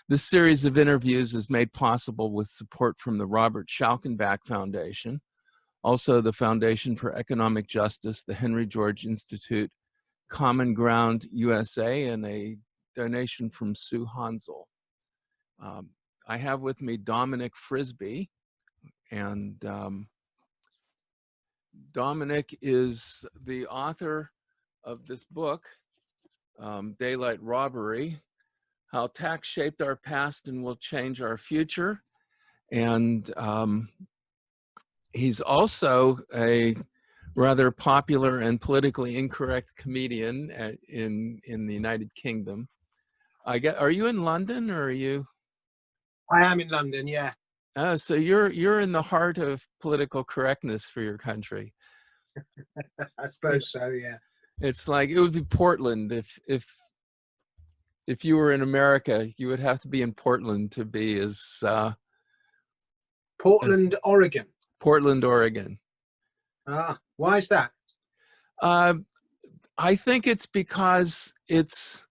This series of interviews is made possible with support from the Robert Schalkenbach Foundation, also the Foundation for Economic Justice, the Henry George Institute, Common Ground USA, and a donation from Sue Hansel. I have with me Dominic Frisby, and Dominic is the author of this book, Daylight Robbery, How Tax Shaped Our Past and Will Change Our Future. And he's also a rather popular and politically incorrect comedian in the United Kingdom. Are you in London, or are you? I am in London, yeah. Oh, so you're in the heart of political correctness for your country. I suppose so, yeah. It's like, it would be Portland. If you were in America, you would have to be in Portland to be as Portland, Oregon. Portland, Oregon. Ah, why is that? I think it's because it's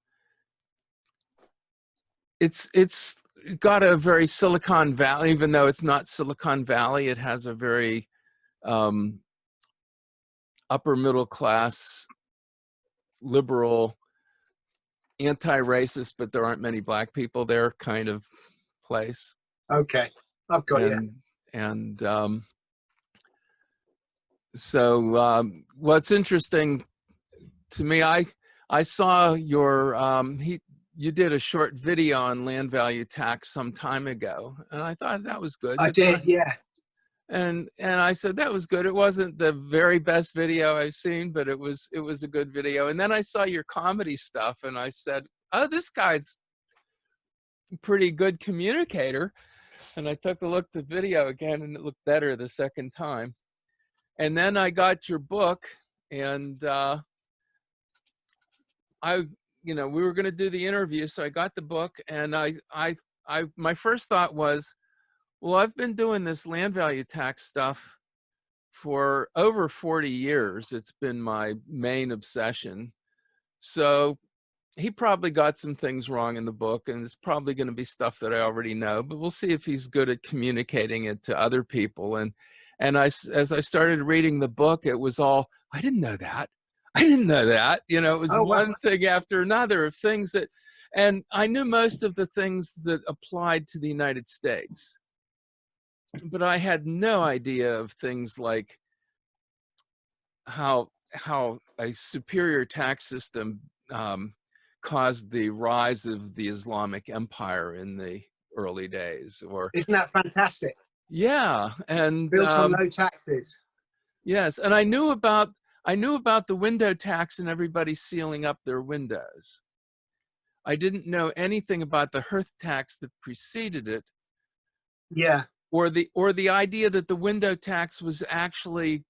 got a very Silicon Valley, even though it's not Silicon Valley, it has a very upper middle class, liberal, anti-racist, but there aren't many black people there kind of place. Okay, I've got it. And so what's interesting to me, I saw your you did a short video on land value tax some time ago, and I thought that was good. I did, yeah. And I said that was good. It wasn't the very best video I've seen, but it was a good video. And then I saw your comedy stuff, and I said, oh, this guy's a pretty good communicator. And I took a look at the video again, and it looked better the second time. And then I got your book, and we were going to do the interview, so I got the book, and my first thought was, well, I've been doing this land value tax stuff for over 40 years. It's been my main obsession. So he probably got some things wrong in the book, and it's probably going to be stuff that I already know, but we'll see if he's good at communicating it to other people. And as I started reading the book, it was all, I didn't know that. I didn't know that. It was one thing after another of things that, and I knew most of the things that applied to the United States, but I had no idea of things like how a superior tax system caused the rise of the Islamic Empire in the early days. Or isn't that fantastic? Yeah, and built on low taxes. Yes, and I knew about the window tax and everybody sealing up their windows. I didn't know anything about the hearth tax that preceded it. Yeah. Or the idea that the window tax was actually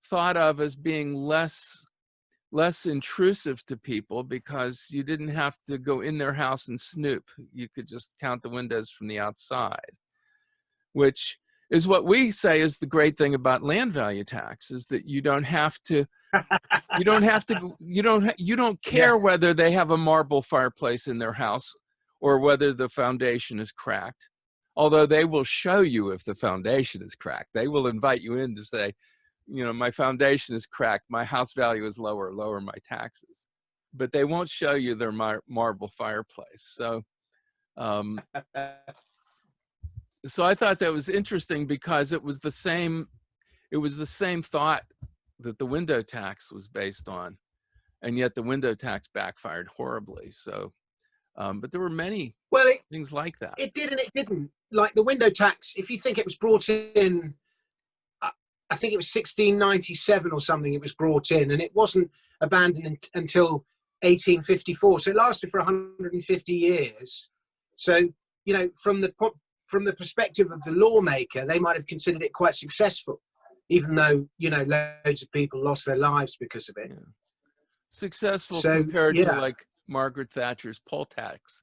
thought of as being less intrusive to people because you didn't have to go in their house and snoop. You could just count the windows from the outside, which is what we say is the great thing about land value tax, is that you don't care whether they have a marble fireplace in their house or whether the foundation is cracked. Although they will show you if the foundation is cracked. They will invite you in to say, my foundation is cracked, my house value is lower my taxes. But they won't show you their marble fireplace. So so I thought that was interesting because it was the same thought that the window tax was based on, and yet the window tax backfired horribly. So but there were many things like that. It did and it didn't. Like the window tax, if you think it was brought in, I think it was 1697 or something, it was brought in, and it wasn't abandoned until 1854. So it lasted for 150 years. So, from the perspective of the lawmaker, they might have considered it quite successful, even though, loads of people lost their lives because of it. Yeah. Successful compared to like Margaret Thatcher's poll tax,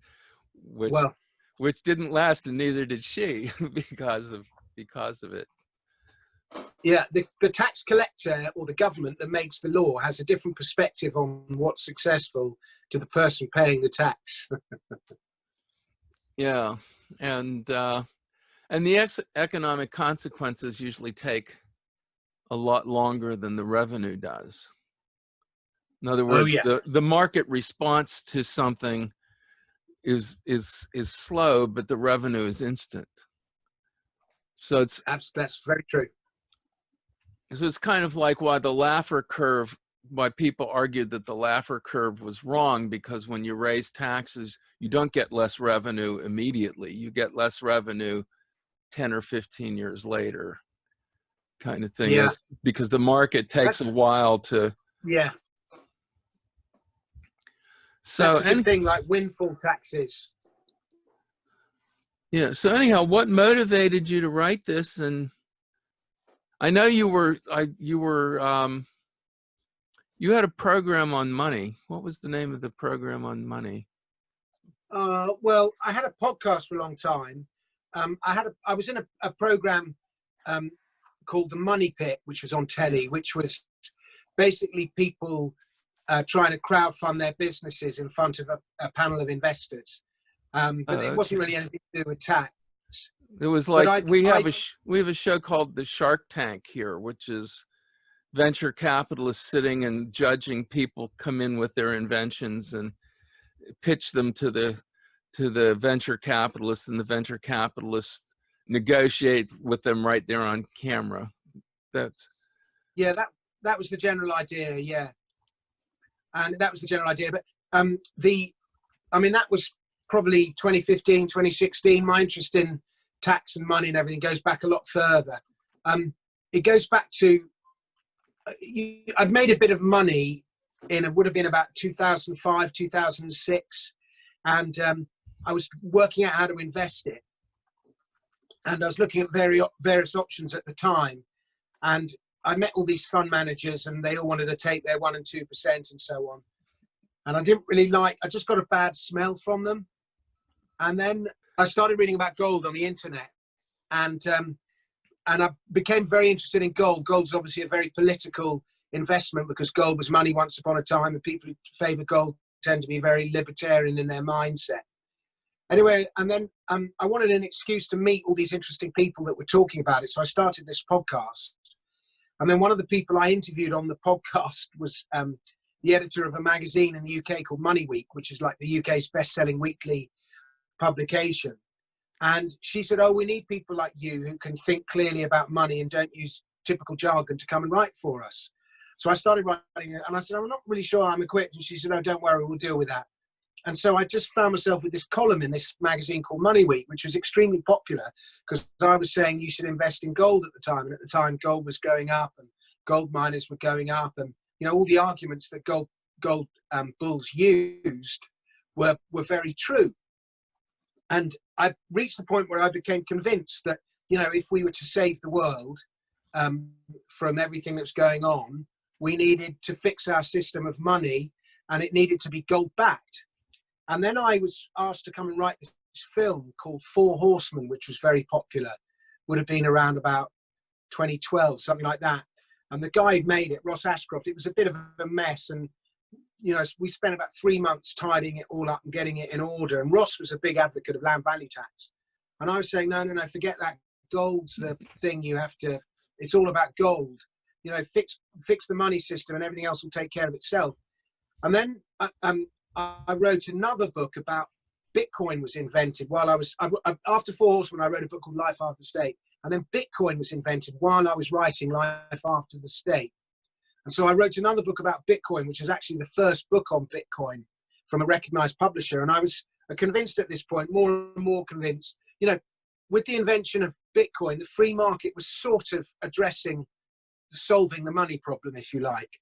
which didn't last, and neither did she because of it. Yeah, the tax collector or the government that makes the law has a different perspective on what's successful to the person paying the tax. Yeah, and the economic consequences usually take a lot longer than the revenue does. In other Oh words, yeah, the market response to something is slow, but the revenue is instant. So that's very true. it's kind of like why the Laffer curve, why people argued that the Laffer curve was wrong, because when you raise taxes, you don't get less revenue immediately. You get less revenue 10 or 15 years later, kind of thing, Yeah, is because the market takes a that's while to. yeah, that's So the good thing. Like windfall taxes. yeah. So anyhow, what motivated you to write this? And I know you had a program on money. What was the name of the program on money? Well, I had a podcast for a long time. I was in a program um, called The Money Pit, which was on Yeah. telly, which was basically people trying to crowdfund their businesses in front of a panel of investors. But it Okay. wasn't really anything to do with tax. It was But like we have a show called the Shark Tank here, which is venture capitalists sitting and judging people come in with their inventions and pitch them to the venture capitalists, and the venture capitalists negotiate with them right there on camera. That's yeah, that was the general idea. Yeah, and that was the general idea. But that was probably 2015, 2016. My interest in tax and money and everything goes back a lot further. It goes back to I'd made a bit of money it would have been about 2005, 2006, and I was working out how to invest it, and I was looking at various options at the time, and I met all these fund managers, and they all wanted to take their 1% and 2% and so on, and I didn't really I just got a bad smell from them. And then I started reading about gold on the internet, and I became very interested in gold. Gold's obviously a very political investment because gold was money once upon a time, and people who favor gold tend to be very libertarian in their mindset. Anyway, and then I wanted an excuse to meet all these interesting people that were talking about it, so I started this podcast. And then one of the people I interviewed on the podcast was the editor of a magazine in the UK called Money Week, which is like the UK's best-selling weekly publication. And she said, oh, we need people like you who can think clearly about money and don't use typical jargon to come and write for us. So I started writing it, and I said, I'm not really sure I'm equipped. And she said, oh, don't worry, we'll deal with that. And so I just found myself with this column in this magazine called Money Week, which was extremely popular because I was saying you should invest in gold at the time. And at the time, gold was going up and gold miners were going up. And, all the arguments that gold bulls used were very true. And I reached the point where I became convinced that, if we were to save the world from everything that's going on, we needed to fix our system of money, and it needed to be gold-backed. And then I was asked to come and write this film called Four Horsemen, which was very popular. Would have been around about 2012, something like that. And the guy who made it, Ross Ashcroft, it was a bit of a mess. And we spent about 3 months tidying it all up and getting it in order. And Ross was a big advocate of land value tax. And I was saying, no, forget that. Gold's the thing you have to, it's all about gold. Fix the money system and everything else will take care of itself. And then I wrote another book about Bitcoin was invented while after Four Horsemen, I wrote a book called Life After the State. And then Bitcoin was invented while I was writing Life After the State. And so I wrote another book about Bitcoin, which is actually the first book on Bitcoin from a recognized publisher. And I was convinced at this point, more and more convinced, with the invention of Bitcoin, the free market was sort of solving the money problem, if you like.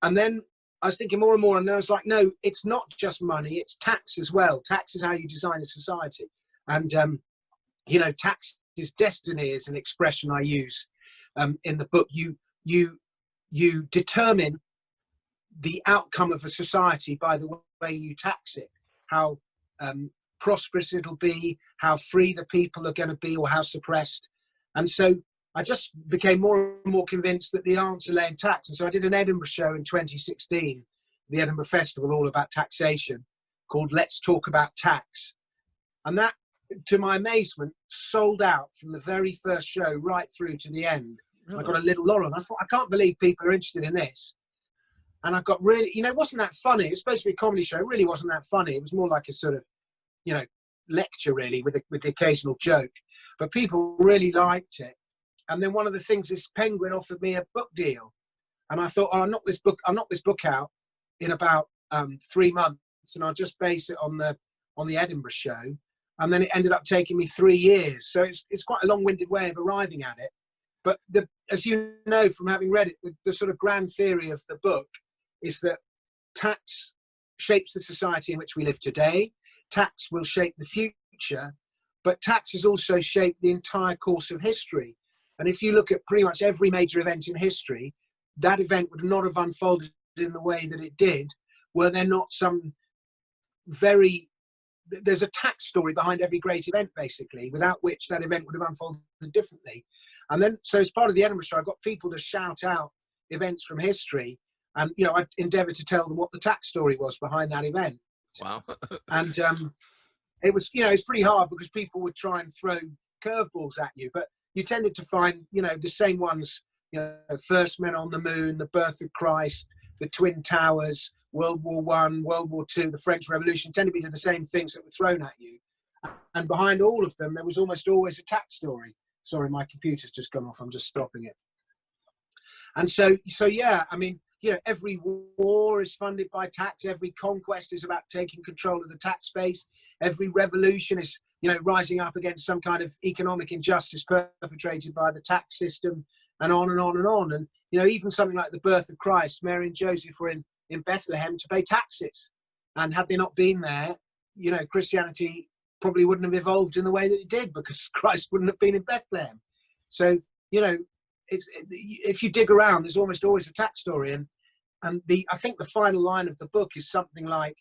And then I was thinking more and more, and then I was like, no, it's not just money, it's tax as well. Tax is how you design a society. And, tax is destiny is an expression I use in the book. You determine the outcome of a society by the way you tax it, how prosperous it'll be, how free the people are going to be, or how suppressed. And so I just became more and more convinced that the answer lay in tax. And so I did an Edinburgh show in 2016, the Edinburgh Festival, all about taxation, called Let's Talk About Tax. And that, to my amazement, sold out from the very first show right through to the end. Really? I got a little lot on. I thought, I can't believe people are interested in this. And I got really, it wasn't that funny. It was supposed to be a comedy show. It really wasn't that funny. It was more like a sort of, lecture really with the occasional joke. But people really liked it. And then one of the things is Penguin offered me a book deal. And I thought, I'll knock this book out in about 3 months, and I'll just base it on the Edinburgh show. And then it ended up taking me 3 years. So it's quite a long-winded way of arriving at it. But as you know from having read it, the sort of grand theory of the book is that tax shapes the society in which we live today. Tax will shape the future, but tax has also shaped the entire course of history. And if you look at pretty much every major event in history, that event would not have unfolded in the way that it did were there not there's a tax story behind every great event, basically, without which that event would have unfolded differently. And then, so as part of the Edinburgh show, I got people to shout out events from history, and I endeavoured to tell them what the tax story was behind that event. Wow. And it was, it's pretty hard because people would try and throw curveballs at you, but you tended to find, the same ones, first men on the moon, the birth of Christ, the Twin Towers, World War I, World War II, the French Revolution, tended to be the same things that were thrown at you. And behind all of them, there was almost always a tax story. Sorry, my computer's just gone off. I'm just stopping it. And so yeah, every war is funded by tax. Every conquest is about taking control of the tax base. Every revolution is, rising up against some kind of economic injustice perpetrated by the tax system, and on and on and on. And, even something like the birth of Christ, Mary and Joseph were in Bethlehem to pay taxes. And had they not been there, Christianity probably wouldn't have evolved in the way that it did, because Christ wouldn't have been in Bethlehem. So, if you dig around, there's almost always a tax story. And I think the final line of the book is something like,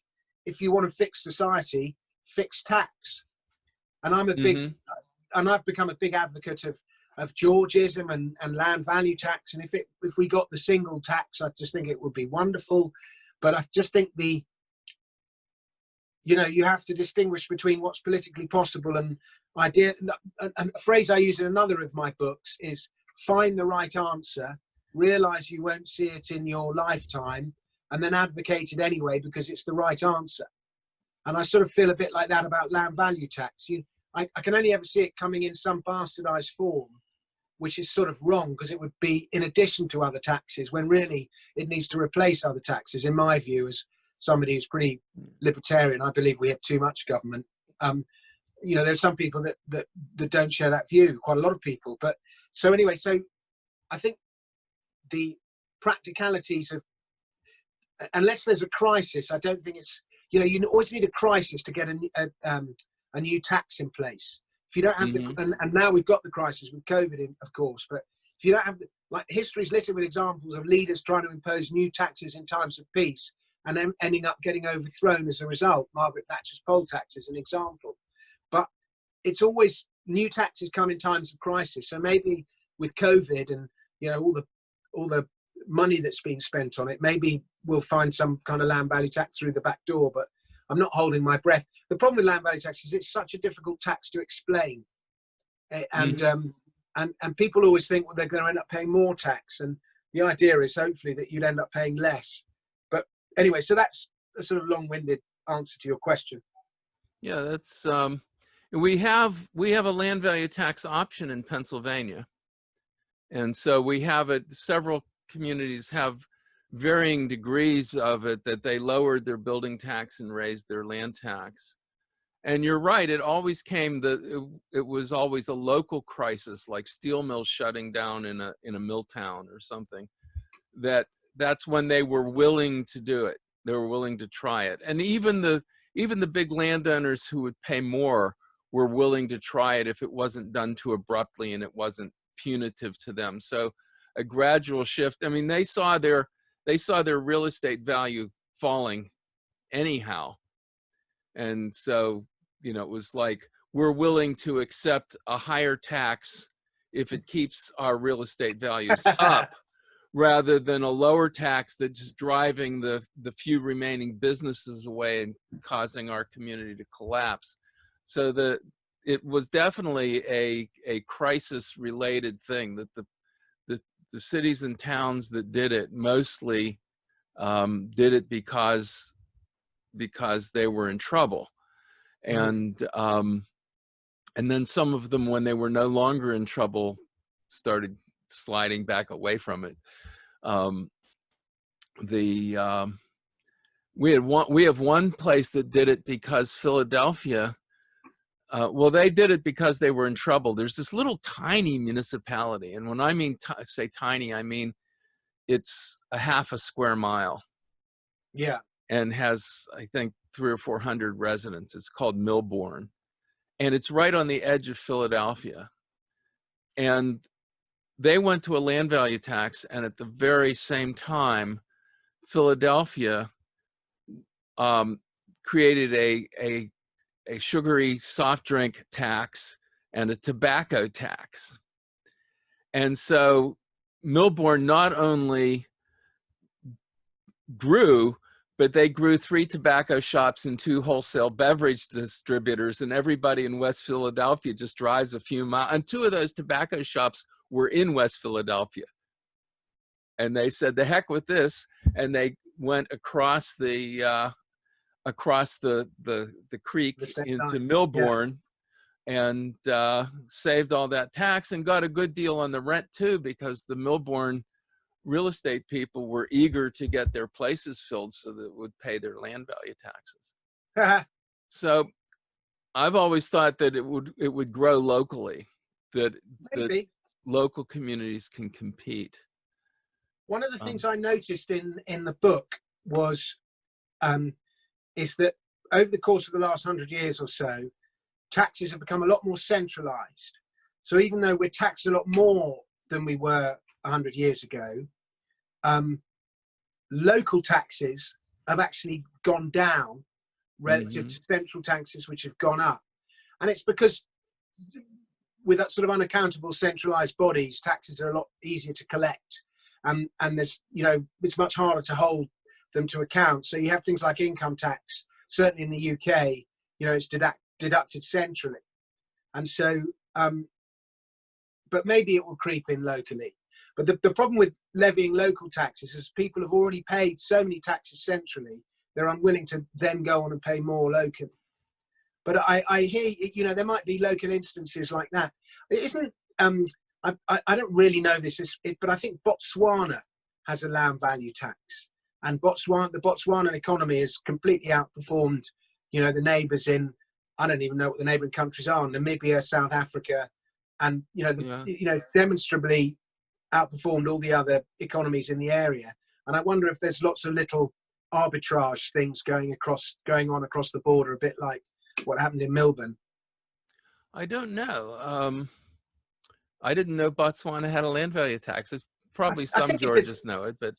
if you want to fix society, fix tax. And I'm a big, and I've become a big advocate of Georgism and land value tax. And if we got the single tax, I just think it would be wonderful. But I just think you have to distinguish between what's politically possible and idea. And a phrase I use in another of my books is, find the right answer, realize you won't see it in your lifetime, and then advocate it anyway because it's the right answer. And I sort of feel a bit like that about land value tax. I can only ever see it coming in some bastardized form, which is sort of wrong, because it would be in addition to other taxes, when really it needs to replace other taxes. In my view, as somebody who's pretty libertarian, I believe we have too much government. There's some people that don't share that view, quite a lot of people. But so anyway, so I think the practicalities of, unless there's a crisis, I don't think it's, you always need a crisis to get a new tax in place. If you don't have and now we've got the crisis with COVID, of course, but if you don't have, history's littered with examples of leaders trying to impose new taxes in times of peace and then ending up getting overthrown as a result. Margaret Thatcher's poll tax is an example. But it's always, new taxes come in times of crisis. So maybe with COVID and, all the money that's been spent on it, maybe we'll find some kind of land value tax through the back door, but I'm not holding my breath. The problem with land value tax is it's such a difficult tax to explain. And people always think, well, they're going to end up paying more tax. And the idea is hopefully that you'd end up paying less. But anyway, so that's a sort of long-winded answer to your question. Yeah, that's, we have a land value tax option in Pennsylvania. And so we have it, several communities have varying degrees of it, that they lowered their building tax and raised their land tax. And you're right, it always came, it was always a local crisis, like steel mills shutting down in a mill town or something, that's when they were willing to do it. They were willing to try it. And even the big landowners who would pay more were willing to try it if it wasn't done too abruptly and it wasn't punitive to them. So a gradual shift. I mean, they saw their real estate value falling anyhow. And so, it was like, we're willing to accept a higher tax if it keeps our real estate values up, rather than a lower tax that's just driving the few remaining businesses away and causing our community to collapse. So it was definitely a crisis related thing, that the cities and towns that did it mostly did it because they were in trouble. And then some of them, when they were no longer in trouble, started sliding back away from it. We have one place that did it because Philadelphia, well, they did it because they were in trouble. There's this little tiny municipality, and when I mean say tiny, I mean it's a half a square mile. Yeah. And has, I think, 300 or 400 residents. It's called Milbourne, and it's right on the edge of Philadelphia. And they went to a land value tax, and at the very same time, Philadelphia created a sugary soft drink tax and a tobacco tax. And so Milbourne not only grew, but they grew 3 tobacco shops and 2 wholesale beverage distributors, and everybody in West Philadelphia just drives a few miles. And 2 of those tobacco shops were in West Philadelphia. And they said, the heck with this, and they went across the creek into Milbourne, and saved all that tax and got a good deal on the rent too, because the Milbourne real estate people were eager to get their places filled so that it would pay their land value taxes. So I've always thought that it would grow locally, that local communities can compete. One of the things I noticed in the book was is that over the course of the last 100 years or so, taxes have become a lot more centralized. So even though we're taxed a lot more than we were 100 years ago, local taxes have actually gone down relative to central taxes, which have gone up. And it's because with that sort of unaccountable centralized bodies, taxes are a lot easier to collect. And there's, it's much harder to hold them to account. So you have things like income tax, certainly in the UK, it's deducted centrally. And so, but maybe it will creep in locally. But the problem with levying local taxes is people have already paid so many taxes centrally, they're unwilling to then go on and pay more locally. But I hear, there might be local instances like that. It isn't, I don't really know this, but I think Botswana has a land value tax. And the Botswanan economy has completely outperformed, the neighbours in, I don't even know what the neighbouring countries are, Namibia, South Africa, and it's demonstrably outperformed all the other economies in the area. And I wonder if there's lots of little arbitrage things going on across the border, a bit like what happened in Melbourne. I don't know. I didn't know Botswana had a land value tax. It's probably some Georgians know it, but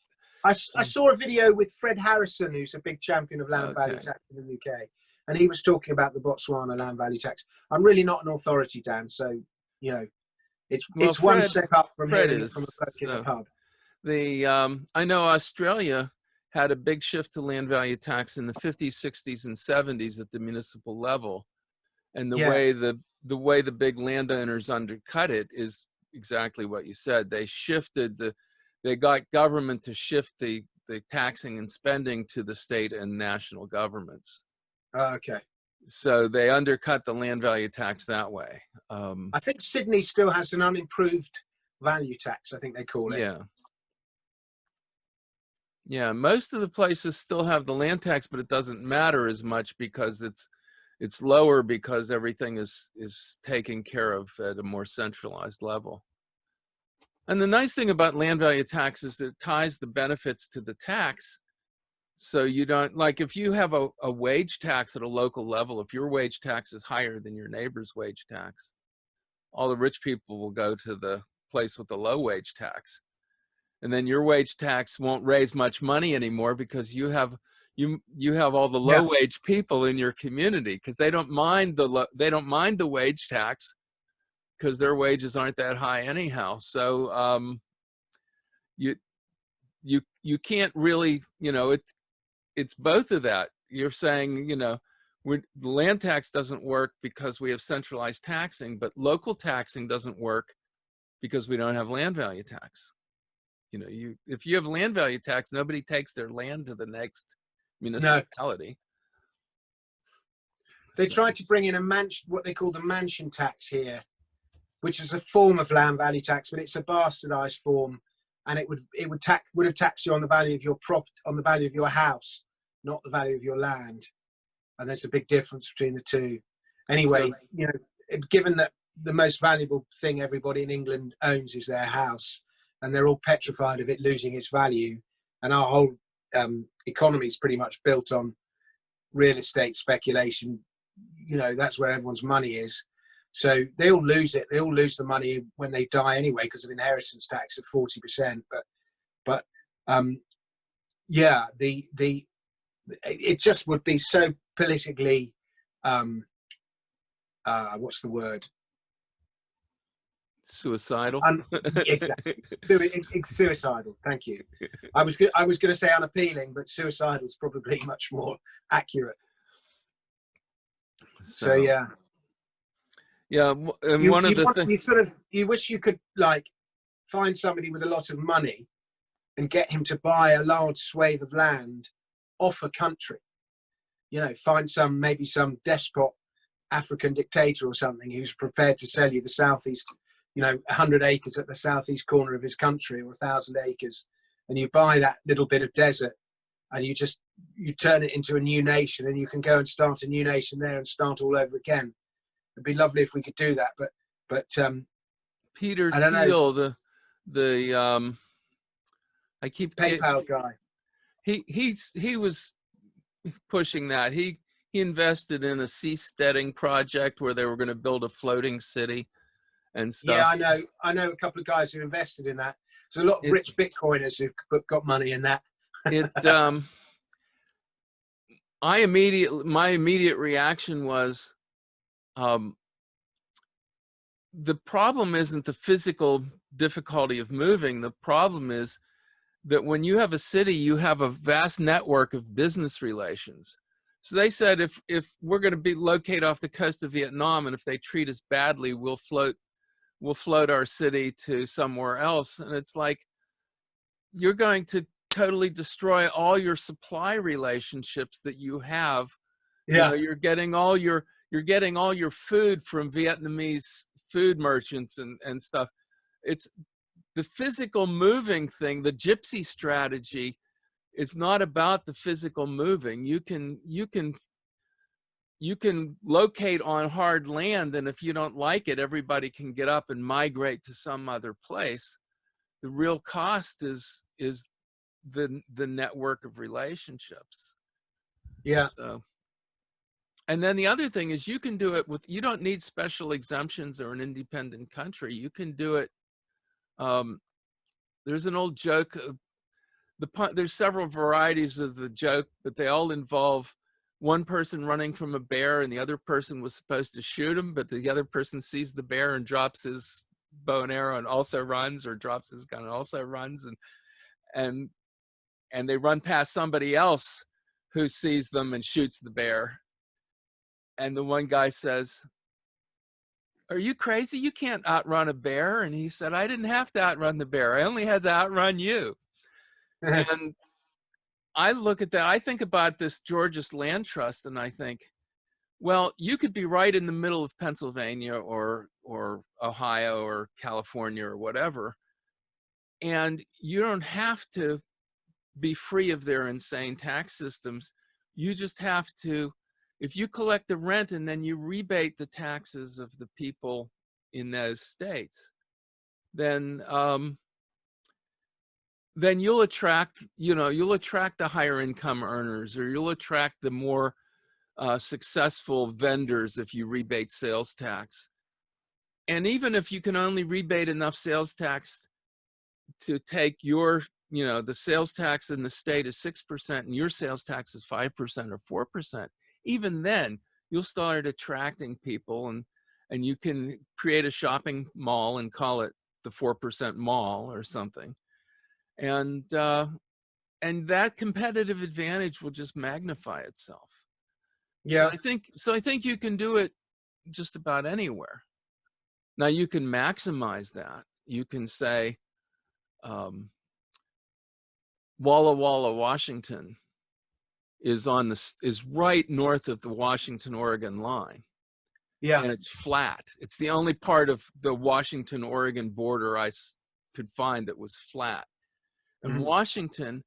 I saw a video with Fred Harrison, who's a big champion of land value tax in the UK, and he was talking about the Botswana land value tax. I'm really not an authority, Dan, so it's Fred, one step up from hearing it from a bloke in a pub. I know Australia had a big shift to land value tax in the 50s, 60s, and 70s at the municipal level, and the way the big landowners undercut it is exactly what you said. They got government to shift the taxing and spending to the state and national governments. Okay. So they undercut the land value tax that way. I think Sydney still has an unimproved value tax, I think they call it. Yeah, most of the places still have the land tax, but it doesn't matter as much because it's lower because everything is taken care of at a more centralized level. And the nice thing about land value tax is it ties the benefits to the tax. So you don't, like if you have a wage tax at a local level, if your wage tax is higher than your neighbor's wage tax, all the rich people will go to the place with the low wage tax. And then your wage tax won't raise much money anymore because you have all the low wage people in your community, because they don't mind the wage tax because their wages aren't that high anyhow. So you can't really, it's both of that. You're saying, The land tax doesn't work because we have centralized taxing, but local taxing doesn't work because we don't have land value tax. You know, if you have land value tax, nobody takes their land to the next No. municipality. They So, tried to bring in what they call the mansion tax here, which is a form of land value tax, but it's a bastardized form, and it would have taxed you on the value of your on the value of your house, not the value of your land. And there's a big difference between the two. Anyway, you know, given that the most valuable thing everybody in England owns is their house, and they're all petrified of it losing its value, and our whole economy is pretty much built on real estate speculation. You know, that's where everyone's money is. So they all lose it. They all lose the money when they die anyway because of inheritance tax of 40%. But yeah, it just would be so politically, what's the word? suicidal. Exactly. It's suicidal. Thank you. I was going to say unappealing, but suicidal is probably much more accurate. So yeah. Yeah, and you wish you could like find somebody with a lot of money and get him to buy a large swathe of land off a country. You know, find maybe some despot African dictator or something who's prepared to sell you the southeast, you know, 100 acres at the southeast corner of his country, or 1,000 acres, and you buy that little bit of desert, and you turn it into a new nation, and you can go and start a new nation there and start all over again. It'd be lovely if we could do that, but Peter I don't Thiel, know. I keep PayPal guy. He was pushing that. He invested in a seasteading project where they were going to build a floating city and stuff. Yeah, I know a couple of guys who invested in that. There's a lot of rich Bitcoiners who've got money in that. My immediate reaction was, the problem isn't the physical difficulty of moving. The problem is that when you have a city, you have a vast network of business relations. So they said, if we're going to be located off the coast of Vietnam, and if they treat us badly, we'll float our city to somewhere else. And it's like, you're going to totally destroy all your supply relationships that you have. Yeah. You know, you're getting all your food from Vietnamese food merchants and stuff. It's the physical moving thing. The Gypsy strategy is not about the physical moving. You can locate on hard land, and if you don't like it, everybody can get up and migrate to some other place. The real cost is the network of relationships. Yeah. So, and then the other thing is, you can do it you don't need special exemptions or an independent country. You can do it. There's an old joke. There's several varieties of the joke, but they all involve one person running from a bear, and the other person was supposed to shoot him, but the other person sees the bear and drops his bow and arrow and also runs, or drops his gun and also runs, and they run past somebody else who sees them and shoots the bear. And the one guy says, "Are you crazy? You can't outrun a bear." And he said, "I didn't have to outrun the bear. I only had to outrun you." And I look at that, I think about this Georgia's land trust, and I think, well, you could be right in the middle of Pennsylvania or Ohio or California or whatever, and you don't have to be free of their insane tax systems. You just have to, if you collect the rent and then you rebate the taxes of the people in those states, then you'll attract the higher income earners, or you'll attract the more successful vendors if you rebate sales tax. And even if you can only rebate enough sales tax to take the sales tax in the state is 6% and your sales tax is 5% or 4%, even then you'll start attracting people, and you can create a shopping mall and call it the 4% mall or something. And that competitive advantage will just magnify itself. Yeah. So I think you can do it just about anywhere. Now you can maximize that. You can say, Walla Walla, Washington is right north of the Washington-Oregon line, Yeah. and it's flat. It's the only part of the Washington-Oregon border I could find that was flat. And Mhm. Washington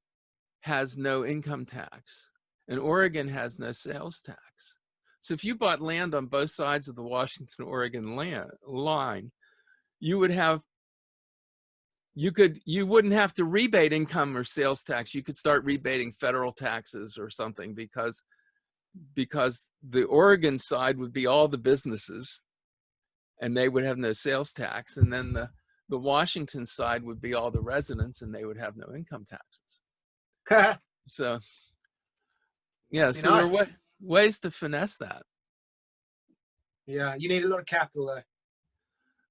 has no income tax, and Oregon has no sales tax. So if you bought land on both sides of the Washington-Oregon line, you wouldn't have to rebate income or sales tax. You could start rebating federal taxes or something, because the Oregon side would be all the businesses and they would have no sales tax, and then the Washington side would be all the residents and they would have no income taxes. So yeah, Be so there nice. are ways to finesse that. Yeah, you need a lot of capital there.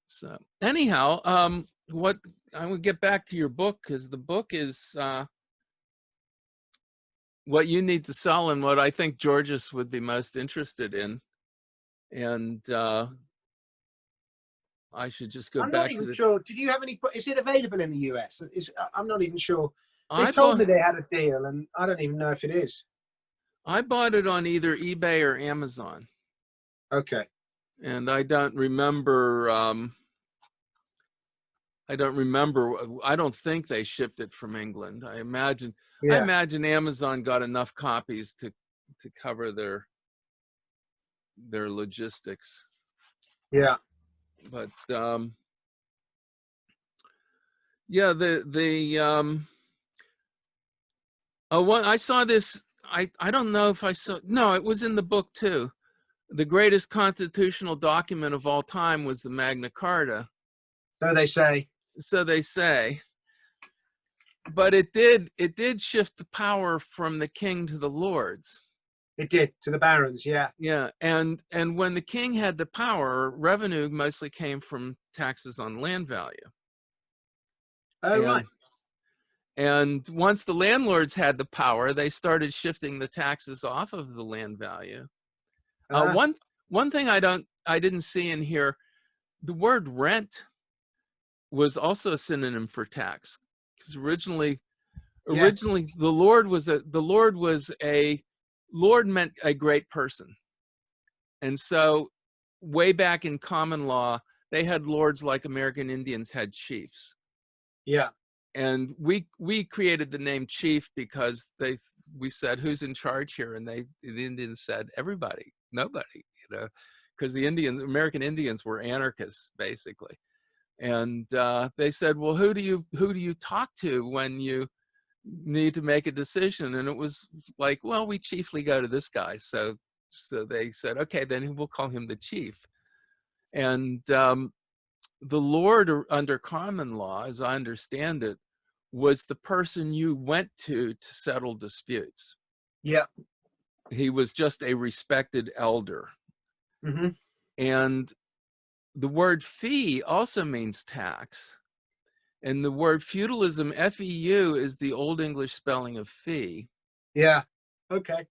So anyhow, what I would get back to your book, because the book is what you need to sell and what I think Georges would be most interested in. And I should just go I'm not back to even the. sure. Did you have any? Is it available in the US? I'm not even sure. They I told bought me they had a deal, and I don't even know if it is. I bought it on either eBay or Amazon, Okay. and I don't remember. I don't remember. I don't think they shipped it from England. I imagine Yeah. Amazon got enough copies to cover their logistics. Yeah. But yeah, what I saw this. I don't know if I saw. No, it was in the book too. The greatest constitutional document of all time was the Magna Carta. So they say. So they say. But it did shift the power from the king to the lords. It did to the barons. Yeah. Yeah, and when the king had the power, revenue mostly came from taxes on land value. Oh, right. And once the landlords had the power, they started shifting the taxes off of the land value. One thing I didn't see in here, the word rent was also a synonym for tax, because originally Yeah. the Lord meant a great person. And so way back in common law, they had lords like American Indians had chiefs. Yeah. And we created the name chief because we said, who's in charge here? And the Indians said, everybody, nobody, because the American Indians were anarchists basically. And they said, well, who do you talk to when you need to make a decision? And it was like, well, we chiefly go to this guy. So they said, okay, then we'll call him the chief. And the Lord under common law, as I understand it, was the person you went to settle disputes. Yeah. He was just a respected elder. Mm-hmm. And the word fee also means tax. And the word feudalism, FEU, is the Old English spelling of fee. Yeah. Okay.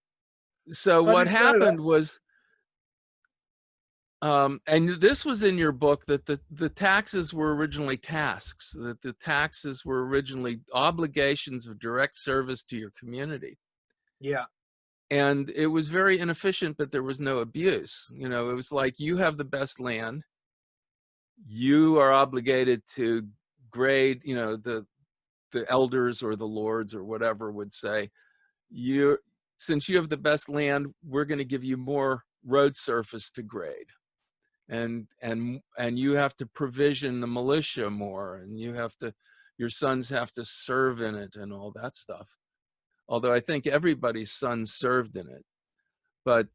So what happened was, and this was in your book, that the taxes were originally tasks, that the taxes were originally obligations of direct service to your community. Yeah. And it was very inefficient, but there was no abuse. It was like, you have the best land. You are obligated to grade, the elders or the lords or whatever would say, since you have the best land, we're going to give you more road surface to grade. And you have to provision the militia more, and your sons have to serve in it and all that stuff. Although I think everybody's sons served in it. But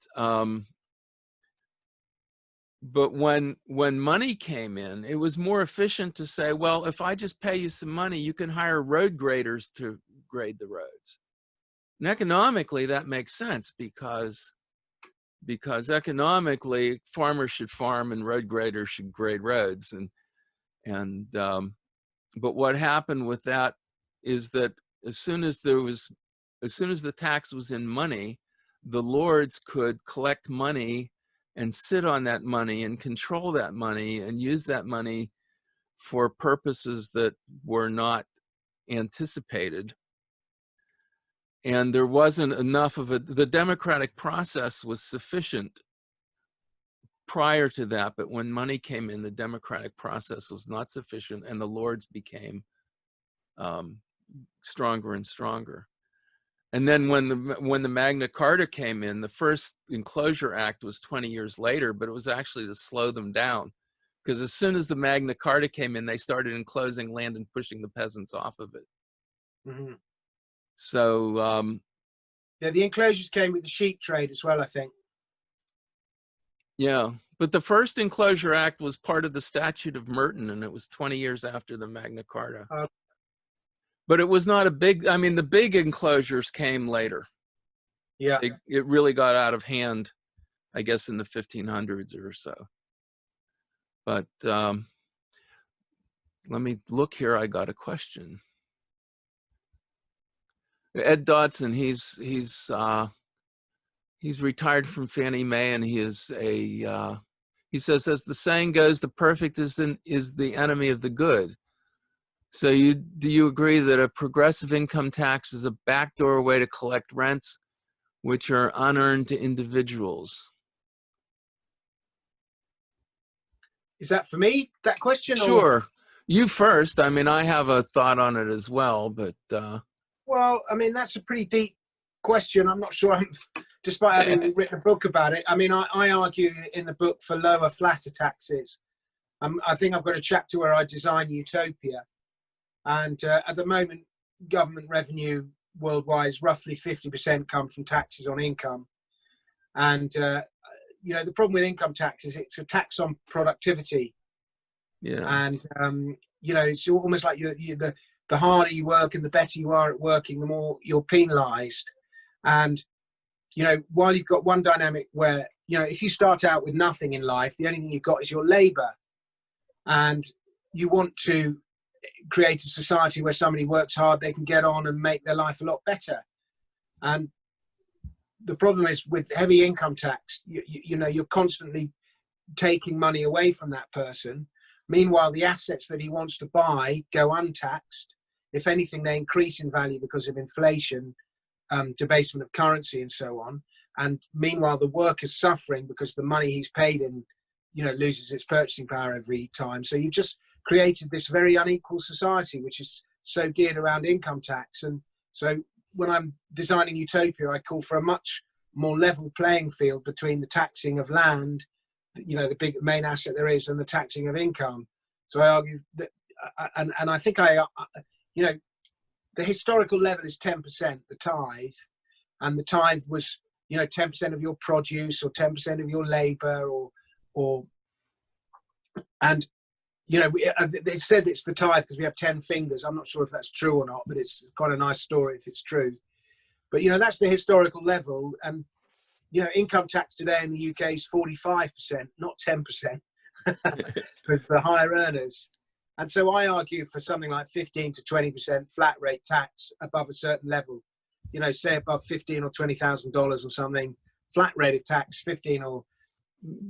when money came in, it was more efficient to say, well, if I just pay you some money, you can hire road graders to grade the roads. And economically, that makes sense, because economically, farmers should farm and road graders should grade roads. But what happened with that is that as soon as the tax was in money, the lords could collect money and sit on that money and control that money and use that money for purposes that were not anticipated. And there wasn't enough of it. The democratic process was sufficient prior to that, but when money came in, the democratic process was not sufficient, and the lords became stronger and stronger. And then when the Magna Carta came in, the first Enclosure Act was 20 years later, but it was actually to slow them down, because as soon as the Magna Carta came in, they started enclosing land and pushing the peasants off of it. Mm-hmm. So yeah, the enclosures came with the sheep trade as well, I think. yeah, but the first Enclosure Act was part of the Statute of Merton, and it was 20 years after the Magna Carta. But it was not a big, I mean, the big enclosures came later. Yeah. It really got out of hand, I guess, in the 1500s or so. But let me look here. I got a question. Ed Dodson, he's retired from Fannie Mae, and he is a he says, as the saying goes, the perfect is the enemy of the good. So do you agree that a progressive income tax is a backdoor way to collect rents which are unearned to individuals? Is that for me, that question? Sure. Or? You first. I mean, I have a thought on it as well, but well, I mean, that's a pretty deep question. I'm not sure despite having written a book about it. I mean, I argue in the book for lower, flatter taxes. I think I've got a chapter where I design utopia. And at the moment, government revenue worldwide is roughly 50% come from taxes on income. And, you know, the problem with income tax is it's a tax on productivity. yeah. And, you know, it's almost like the harder you work and the better you are at working, the more you're penalized. And, you know, while you've got one dynamic where, you know, if you start out with nothing in life, the only thing you've got is your labor. And you want to create a society where somebody works hard, they can get on and make their life a lot better. And the problem is with heavy income tax, you know, you're constantly taking money away from that person. Meanwhile, the assets that he wants to buy go untaxed. If anything, they increase in value because of inflation, debasement of currency and so on. And meanwhile, the worker's suffering because the money he's paid in, you know, loses its purchasing power every time. So you've just created this very unequal society, which is so geared around income tax. And so when I'm designing utopia, I call for a much more level playing field between the taxing of land, you know, the big main asset there is, and the taxing of income. So I argue that, and I think you know, the historical level is 10%, the tithe, and the tithe was, you know, 10% of your produce or 10% of your labor and, you know, they said it's the tithe because we have 10 fingers. I'm not sure if that's true or not, but it's quite a nice story if it's true. But, you know, that's the historical level. And, you know, income tax today in the UK is 45%, not 10% for higher earners. And so I argue for something like 15 to 20% flat rate tax above a certain level, you know, say above $15,000 or $20,000 or something, flat rate of tax, 15 or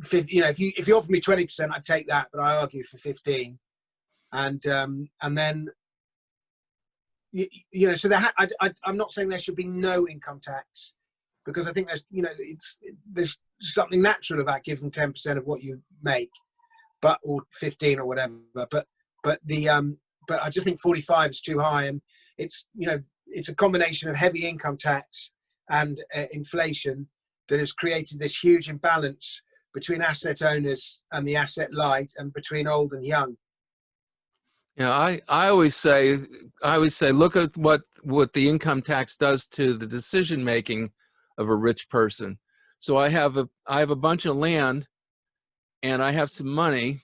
50, you know, if you offer me 20%, I'd take that, but I argue for 15. And then, you know, so I'm not saying there should be no income tax, because I think there's, you know, there's something natural about giving 10% of what you make, but, or 15 or whatever, but I just think 45 is too high. And it's, you know, it's a combination of heavy income tax and inflation that has created this huge imbalance between asset owners and the asset light, and between old and young. Yeah, I always say, look at what the income tax does to the decision making of a rich person. So I have a bunch of land, and I have some money,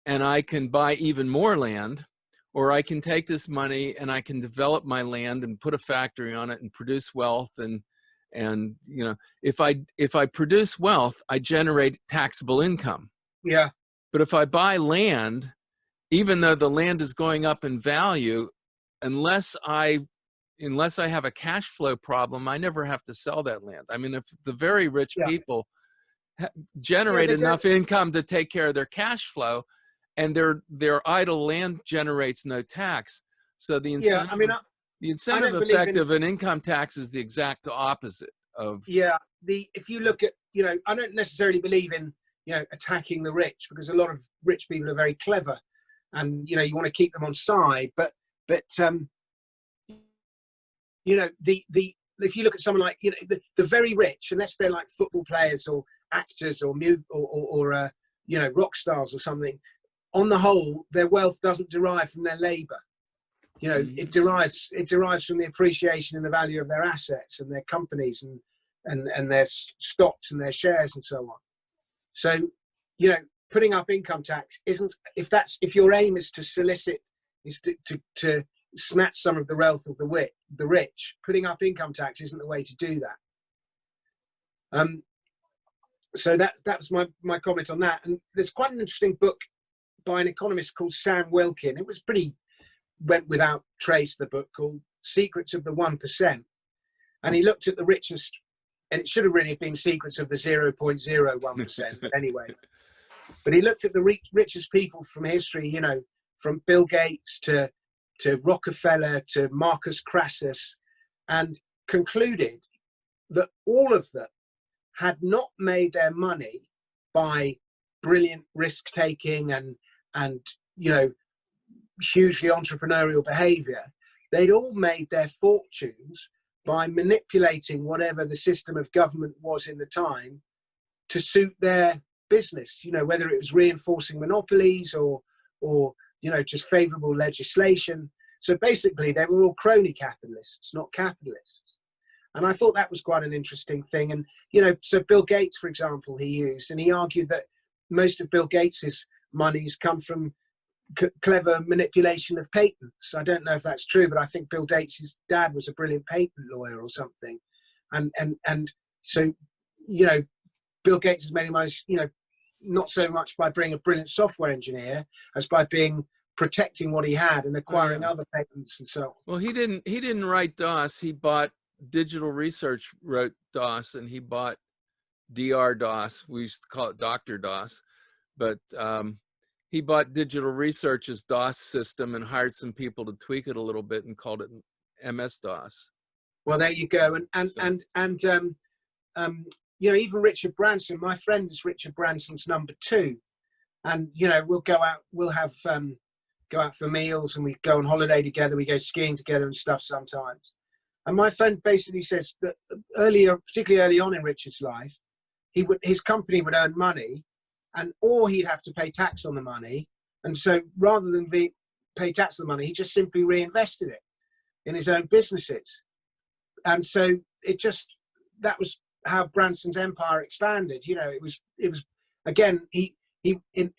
and I can buy even more land, or I can take this money and I can develop my land and put a factory on it and produce wealth. And you know, if I produce wealth, I generate taxable income. Yeah. But if I buy land, even though the land is going up in value, unless I unless I have a cash flow problem, I never have to sell that land. I mean, if the very rich Yeah. people Yeah, generate they enough don't. income to take care of their cash flow, and their idle land generates no tax. So the Yeah, I mean, I incentive don't believe effect in. of an income tax is the exact opposite of. Yeah, if you look at, I don't necessarily believe in, attacking the rich, because a lot of rich people are very clever, and you want to keep them on side. But if you look at someone like the very rich, unless they're like football players or actors or rock stars or something, on the whole, their wealth doesn't derive from their labor. It derives from the appreciation and the value of their assets and their companies and their stocks and their shares and so on. So, putting up income tax isn't, if your aim is to solicit, is to snatch some of the wealth of the rich, putting up income tax isn't the way to do that. So that's my comment on that. And there's quite an interesting book by an economist called Sam Wilkin. It was went without trace, the book, called Secrets of the 1%. And he looked at the richest, and it should have really been Secrets of the 0.01%, but anyway. But he looked at the richest people from history, from Bill Gates to Rockefeller to Marcus Crassus, and concluded that all of them had not made their money by brilliant risk-taking and hugely entrepreneurial behavior. They'd all made their fortunes by manipulating whatever the system of government was in the time to suit their business, whether it was reinforcing monopolies or just favorable legislation. So basically they were all crony capitalists, not capitalists. And I thought that was quite an interesting thing. And, so Bill Gates, for example, he used, and he argued that most of Bill Gates's monies come from clever manipulation of patents. I don't know if that's true, but I think Bill Gates' dad was a brilliant patent lawyer or something. And so, Bill Gates has made money, not so much by being a brilliant software engineer as by protecting what he had and acquiring other patents and so on. Well, he didn't write DOS. He bought Digital Research wrote DOS, and he bought DR DOS. We used to call it Dr. DOS, but he bought Digital Research's DOS system and hired some people to tweak it a little bit and called it MS-DOS. Well, there you go. Even Richard Branson, my friend is Richard Branson's number 2. And, we'll go out, we'll have, go out for meals, and we go on holiday together. We go skiing together and stuff sometimes. And my friend basically says that particularly early on in Richard's life, his company would earn money, or he'd have to pay tax on the money. And so rather than pay tax on the money, he just simply reinvested it in his own businesses. And so that was how Branson's empire expanded. It was again, it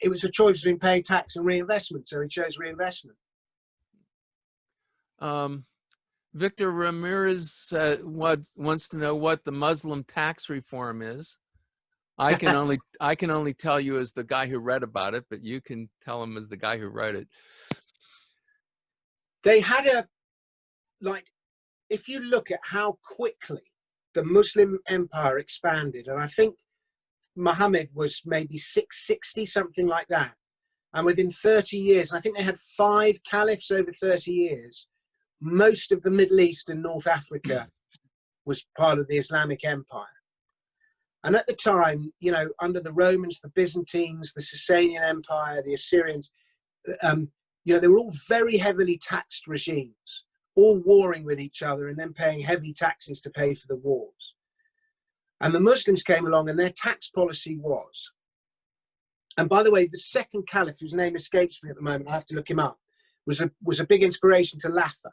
was a choice between paying tax and reinvestment. So he chose reinvestment. Victor Ramirez wants to know what the Muslim tax reform is. I can only tell you as the guy who read about it, but you can tell him as the guy who wrote it. They had if you look at how quickly the Muslim empire expanded, and I think Muhammad was maybe 660, something like that. And within 30 years, I think they had 5 caliphs over 30 years. Most of the Middle East and North Africa was part of the Islamic Empire. And at the time, under the Romans, the Byzantines, the Sasanian Empire, the Assyrians, they were all very heavily taxed regimes, all warring with each other and then paying heavy taxes to pay for the wars. And the Muslims came along, and their tax policy was, and by the way, the second caliph, whose name escapes me at the moment, I have to look him up, was a big inspiration to Laffa.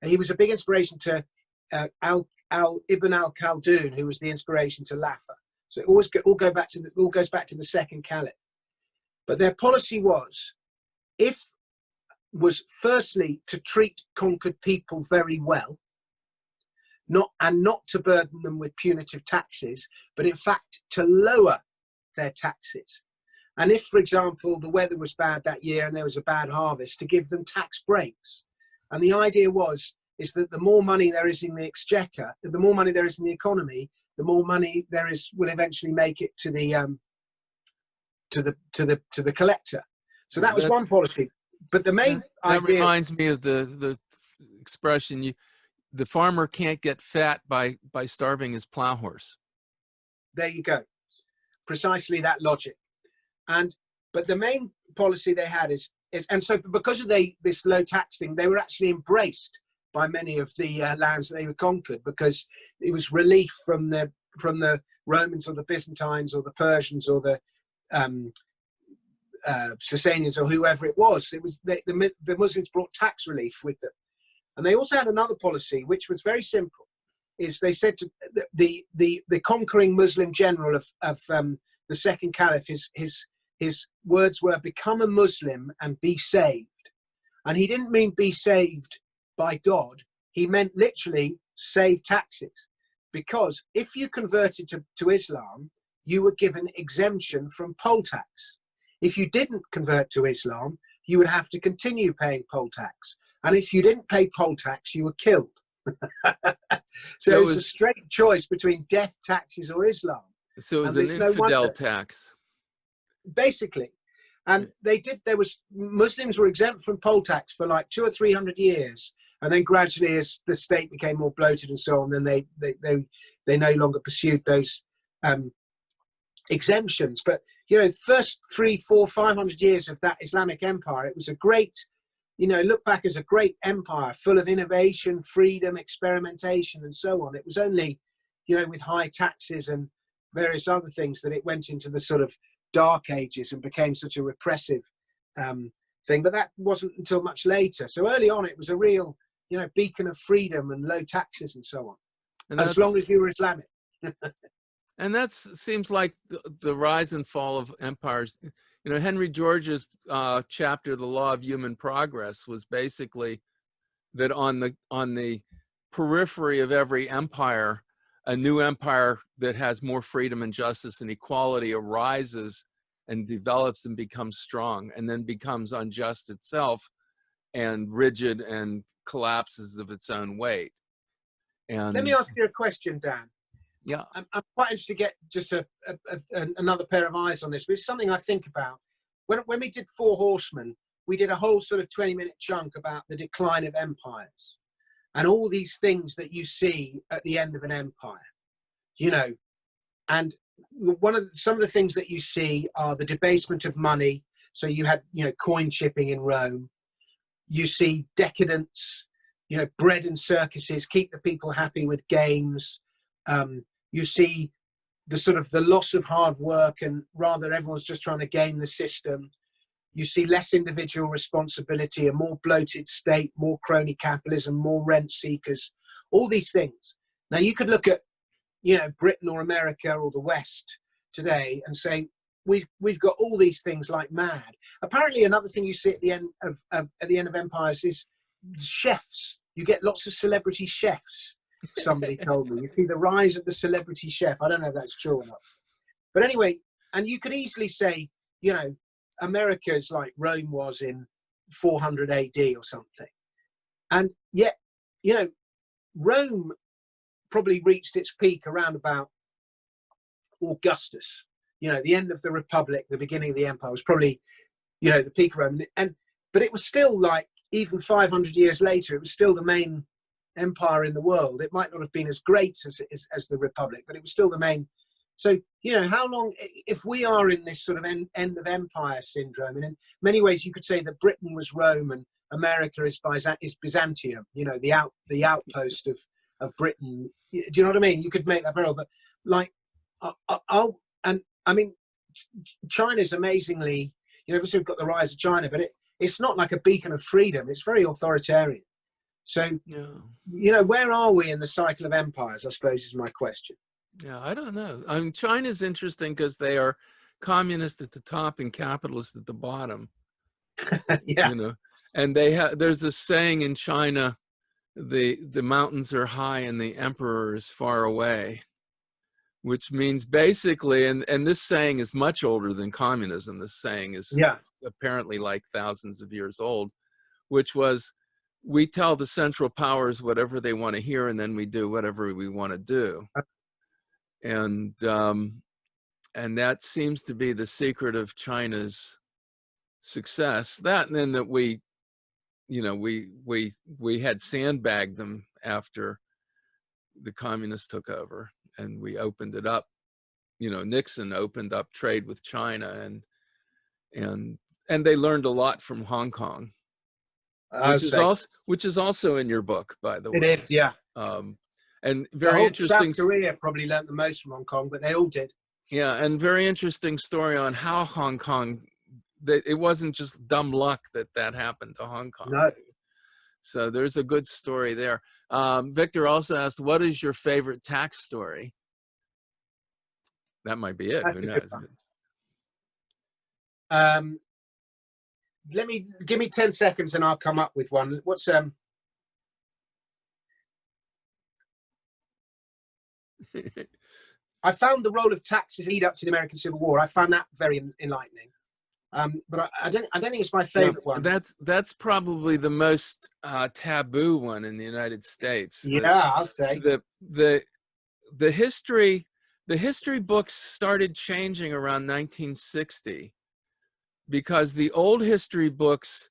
And he was a big inspiration to Ibn al-Khaldun, who was the inspiration to Laffa. So it all goes back to the second caliph. But their policy was firstly to treat conquered people very well, not to burden them with punitive taxes, but in fact to lower their taxes. And if, for example, the weather was bad that year and there was a bad harvest, to give them tax breaks. And the idea was, is that the more money there is in the exchequer, the more money there is in the economy, the more money there is will eventually make it to the collector. So that was one policy. But the main that idea reminds me of the expression, the farmer can't get fat by starving his plow horse. There you go. Precisely that logic. But the main policy they had is and so because of this low tax thing, they were actually embraced by many of the lands that they were conquered, because it was relief from the Romans or the Byzantines or the Persians or the Sasanians or whoever it was. It was the Muslims brought tax relief with them. And they also had another policy which was very simple. Is they said to the conquering Muslim general of the second caliph, his words were, "Become a Muslim and be saved." And he didn't mean be saved by God. He meant literally save taxes. Because if you converted to Islam, you were given exemption from poll tax. If you didn't convert to Islam, you would have to continue paying poll tax. And if you didn't pay poll tax, you were killed. So it's a straight choice between death, taxes, or Islam. So it was an infidel tax. Basically. And Muslims were exempt from poll tax for like 200 or 300 years. And then gradually, as the state became more bloated and so on, then they no longer pursued those exemptions. But, the first 300, 400, 500 years of that Islamic empire, it was a great, look back as a great empire full of innovation, freedom, experimentation, and so on. It was only, with high taxes and various other things that it went into the sort of dark ages and became such a repressive thing. But that wasn't until much later. So early on, it was a real, beacon of freedom and low taxes and so on, and as long as you were Islamic. And that seems like the rise and fall of empires. Henry George's chapter, "The Law of Human Progress," was basically that on the periphery of every empire, a new empire that has more freedom and justice and equality arises and develops and becomes strong, and then becomes unjust itself and rigid and collapses of its own weight. And let me ask you a question, Dan. Yeah, I'm quite interested to get just another pair of eyes on this, but it's something I think about. When we did Four Horsemen, we did a whole sort of 20-minute chunk about the decline of empires and all these things that you see at the end of an empire, and some of the things that you see are the debasement of money. So you had, coin chipping in Rome. You see decadence, bread and circuses, keep the people happy with games. You see the loss of hard work, and rather everyone's just trying to game the system. You see less individual responsibility, a more bloated state, more crony capitalism, more rent seekers, all these things. Now you could look at, Britain or America or the West today and say, we've got all these things like mad. Apparently another thing you see at the end of empires is chefs. You get lots of celebrity chefs. Somebody told me. You see the rise of the celebrity chef. I don't know if that's true or not. But anyway, and you could easily say, America is like Rome was in 400 AD or something. And yet, Rome probably reached its peak around about Augustus. The end of the Republic, the beginning of the empire was probably, the peak of Rome. But it was still like, even 500 years later, it was still the main empire in the world. It might not have been as great as the Republic, but it was still the main. So, how long, if we are in this sort of end of empire syndrome, and in many ways you could say that Britain was Rome and America is Byzantium, the outpost of Britain. Do you know what I mean? You could make that parallel, but like, China's amazingly, obviously we've got the rise of China, but it's not like a beacon of freedom. It's very authoritarian. So, yeah. Where are we in the cycle of empires, I suppose, is my question. Yeah, I don't know. China's interesting because they are communist at the top and capitalist at the bottom. Yeah. And there's a saying in China, the mountains are high and the emperor is far away, which means basically, and this saying is much older than communism. This saying is apparently like thousands of years old, which was we tell the Central Powers whatever they want to hear, and then we do whatever we want to do. And that seems to be the secret of China's success. That, and then that we had sandbagged them after the communists took over, and we opened it up. Nixon opened up trade with China, and they learned a lot from Hong Kong, which is also in your book, by the way. It is, yeah. And The very whole interesting. South Korea probably learned the most from Hong Kong, but they all did. Yeah, and very interesting story on how Hong Kong, that it wasn't just dumb luck that happened to Hong Kong. No. So there's a good story there. Victor also asked, what is your favorite tax story? That might be it. That's Who a knows? good one. Give me 10 seconds and I'll come up with one. What's I found the role of taxes lead up to the American Civil War. I found that very enlightening. But I don't think it's my favorite one. That's probably the most taboo one in the United States. Yeah, I'd say the history books started changing around 1960, because the old history books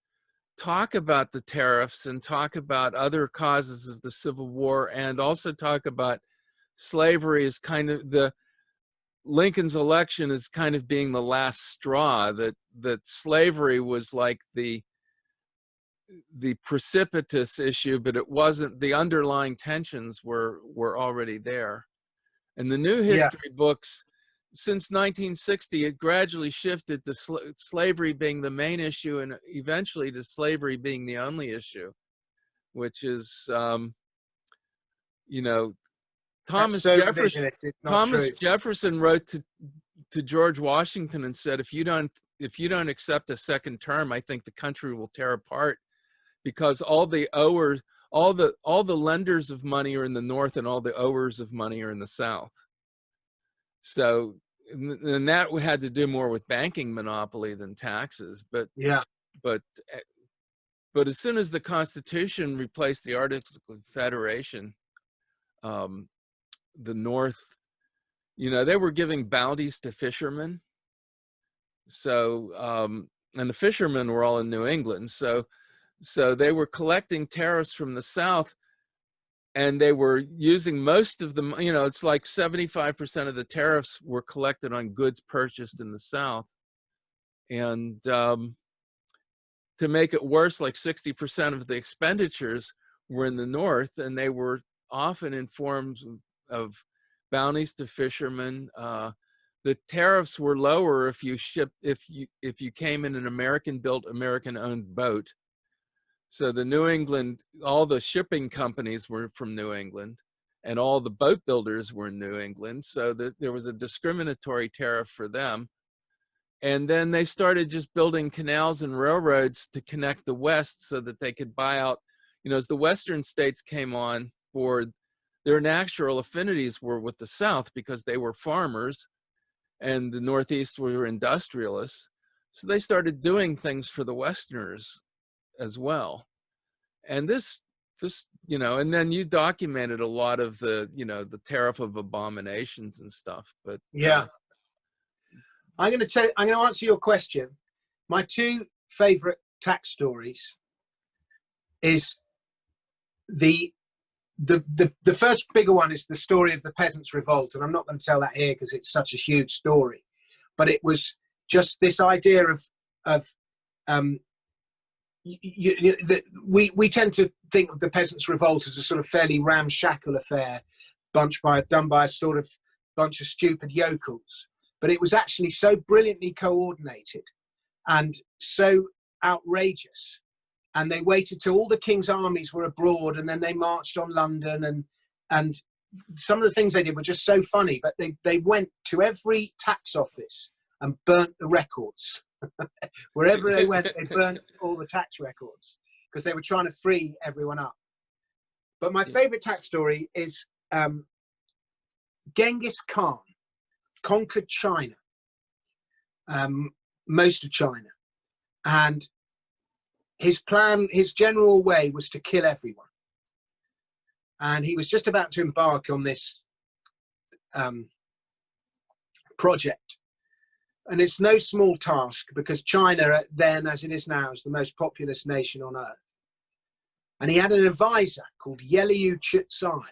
talk about the tariffs and talk about other causes of the Civil War, and also talk about slavery as kind of Lincoln's election as kind of being the last straw, that slavery was like the precipitous issue, but it wasn't. The underlying tensions were already there. And the new history books, since 1960, it gradually shifted to slavery being the main issue, and eventually to slavery being the only issue, which is, Thomas Jefferson wrote to George Washington and said, if you don't accept a second term, I think the country will tear apart, because all the lenders of money are in the North, and all the owers of money are in the South. So, and that had to do more with banking monopoly than taxes. But as soon as the Constitution replaced the Articles of Confederation, the North, they were giving bounties to fishermen. So, and the fishermen were all in New England. So they were collecting tariffs from the South, and they were using most of them. It's like 75% of the tariffs were collected on goods purchased in the South. And to make it worse, like 60% of the expenditures were in the North, and they were often in forms of bounties to fishermen. The tariffs were lower if you came in an American-built, American-owned boat. So the New England, all the shipping companies were from New England, and all the boat builders were in New England. So there was a discriminatory tariff for them. And then they started just building canals and railroads to connect the West, so that they could buy out, as the Western states came on board, their natural affinities were with the South, because they were farmers, and the Northeast were industrialists. So they started doing things for the Westerners as well. And this, and then you documented a lot of the tariff of abominations and stuff. But I'm going to answer your question. My two favorite tax stories is the first bigger one is the story of the Peasants' Revolt, and I'm not going to tell that here because it's such a huge story. But it was just this idea of we tend to think of the Peasants' Revolt as a sort of fairly ramshackle affair, done by a sort of bunch of stupid yokels. But it was actually so brilliantly coordinated and so outrageous. And they waited till all the king's armies were abroad, and then they marched on London. And some of the things they did were just so funny. But they went to every tax office and burnt the records. Wherever they went, they burnt all the tax records, because they were trying to free everyone up. But my favorite tax story is Genghis Khan conquered China, most of China, and his plan, his general way was to kill everyone. And he was just about to embark on this project. And it's no small task, because China then, as it is now, is the most populous nation on earth. And he had an advisor called Yeliu Chutsai,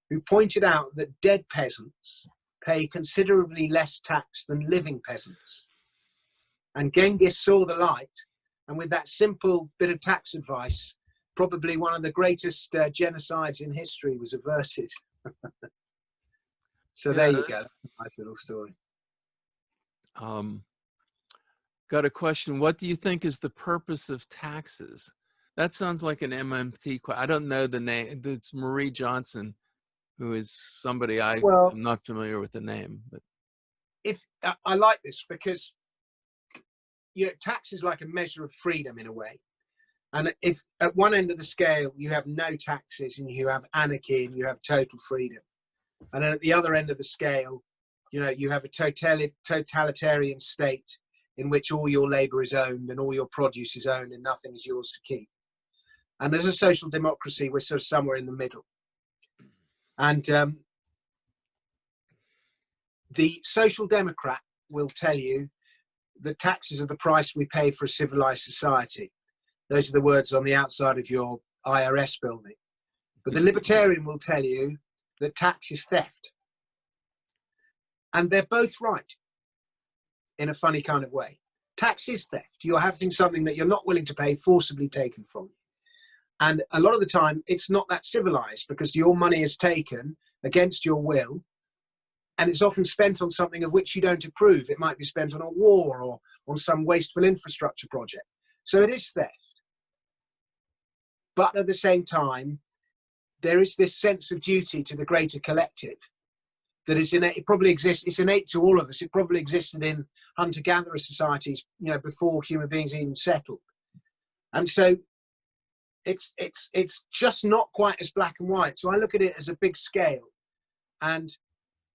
who pointed out that dead peasants pay considerably less tax than living peasants. And Genghis saw the light, and with that simple bit of tax advice, probably one of the greatest genocides in history was averted. So there you go. Nice little story. Got a question. What do you think is the purpose of taxes? That sounds like an MMT question. I don't know the name. It's Marie Johnson, who is somebody I'm not familiar with the name. But if I like this, because tax is like a measure of freedom in a way. And if at one end of the scale you have no taxes and you have anarchy and you have total freedom, and then at the other end of the scale, you have a totalitarian state in which all your labor is owned and all your produce is owned and nothing is yours to keep. And as a social democracy, we're sort of somewhere in the middle. And the social democrat will tell you that taxes are the price we pay for a civilized society. Those are the words on the outside of your IRS building. But the libertarian will tell you that tax is theft. And they're both right in a funny kind of way. Tax is theft. You're having something that you're not willing to pay forcibly taken from you. And a lot of the time, it's not that civilized, because your money is taken against your will, and it's often spent on something of which you don't approve. It might be spent on a war or on some wasteful infrastructure project. So it is theft. But at the same time, there is this sense of duty to the greater collective that is innate. It probably exists. It's innate to all of us. It probably existed in hunter-gatherer societies, before human beings even settled. And so it's just not quite as black and white. So I look at it as a big scale. And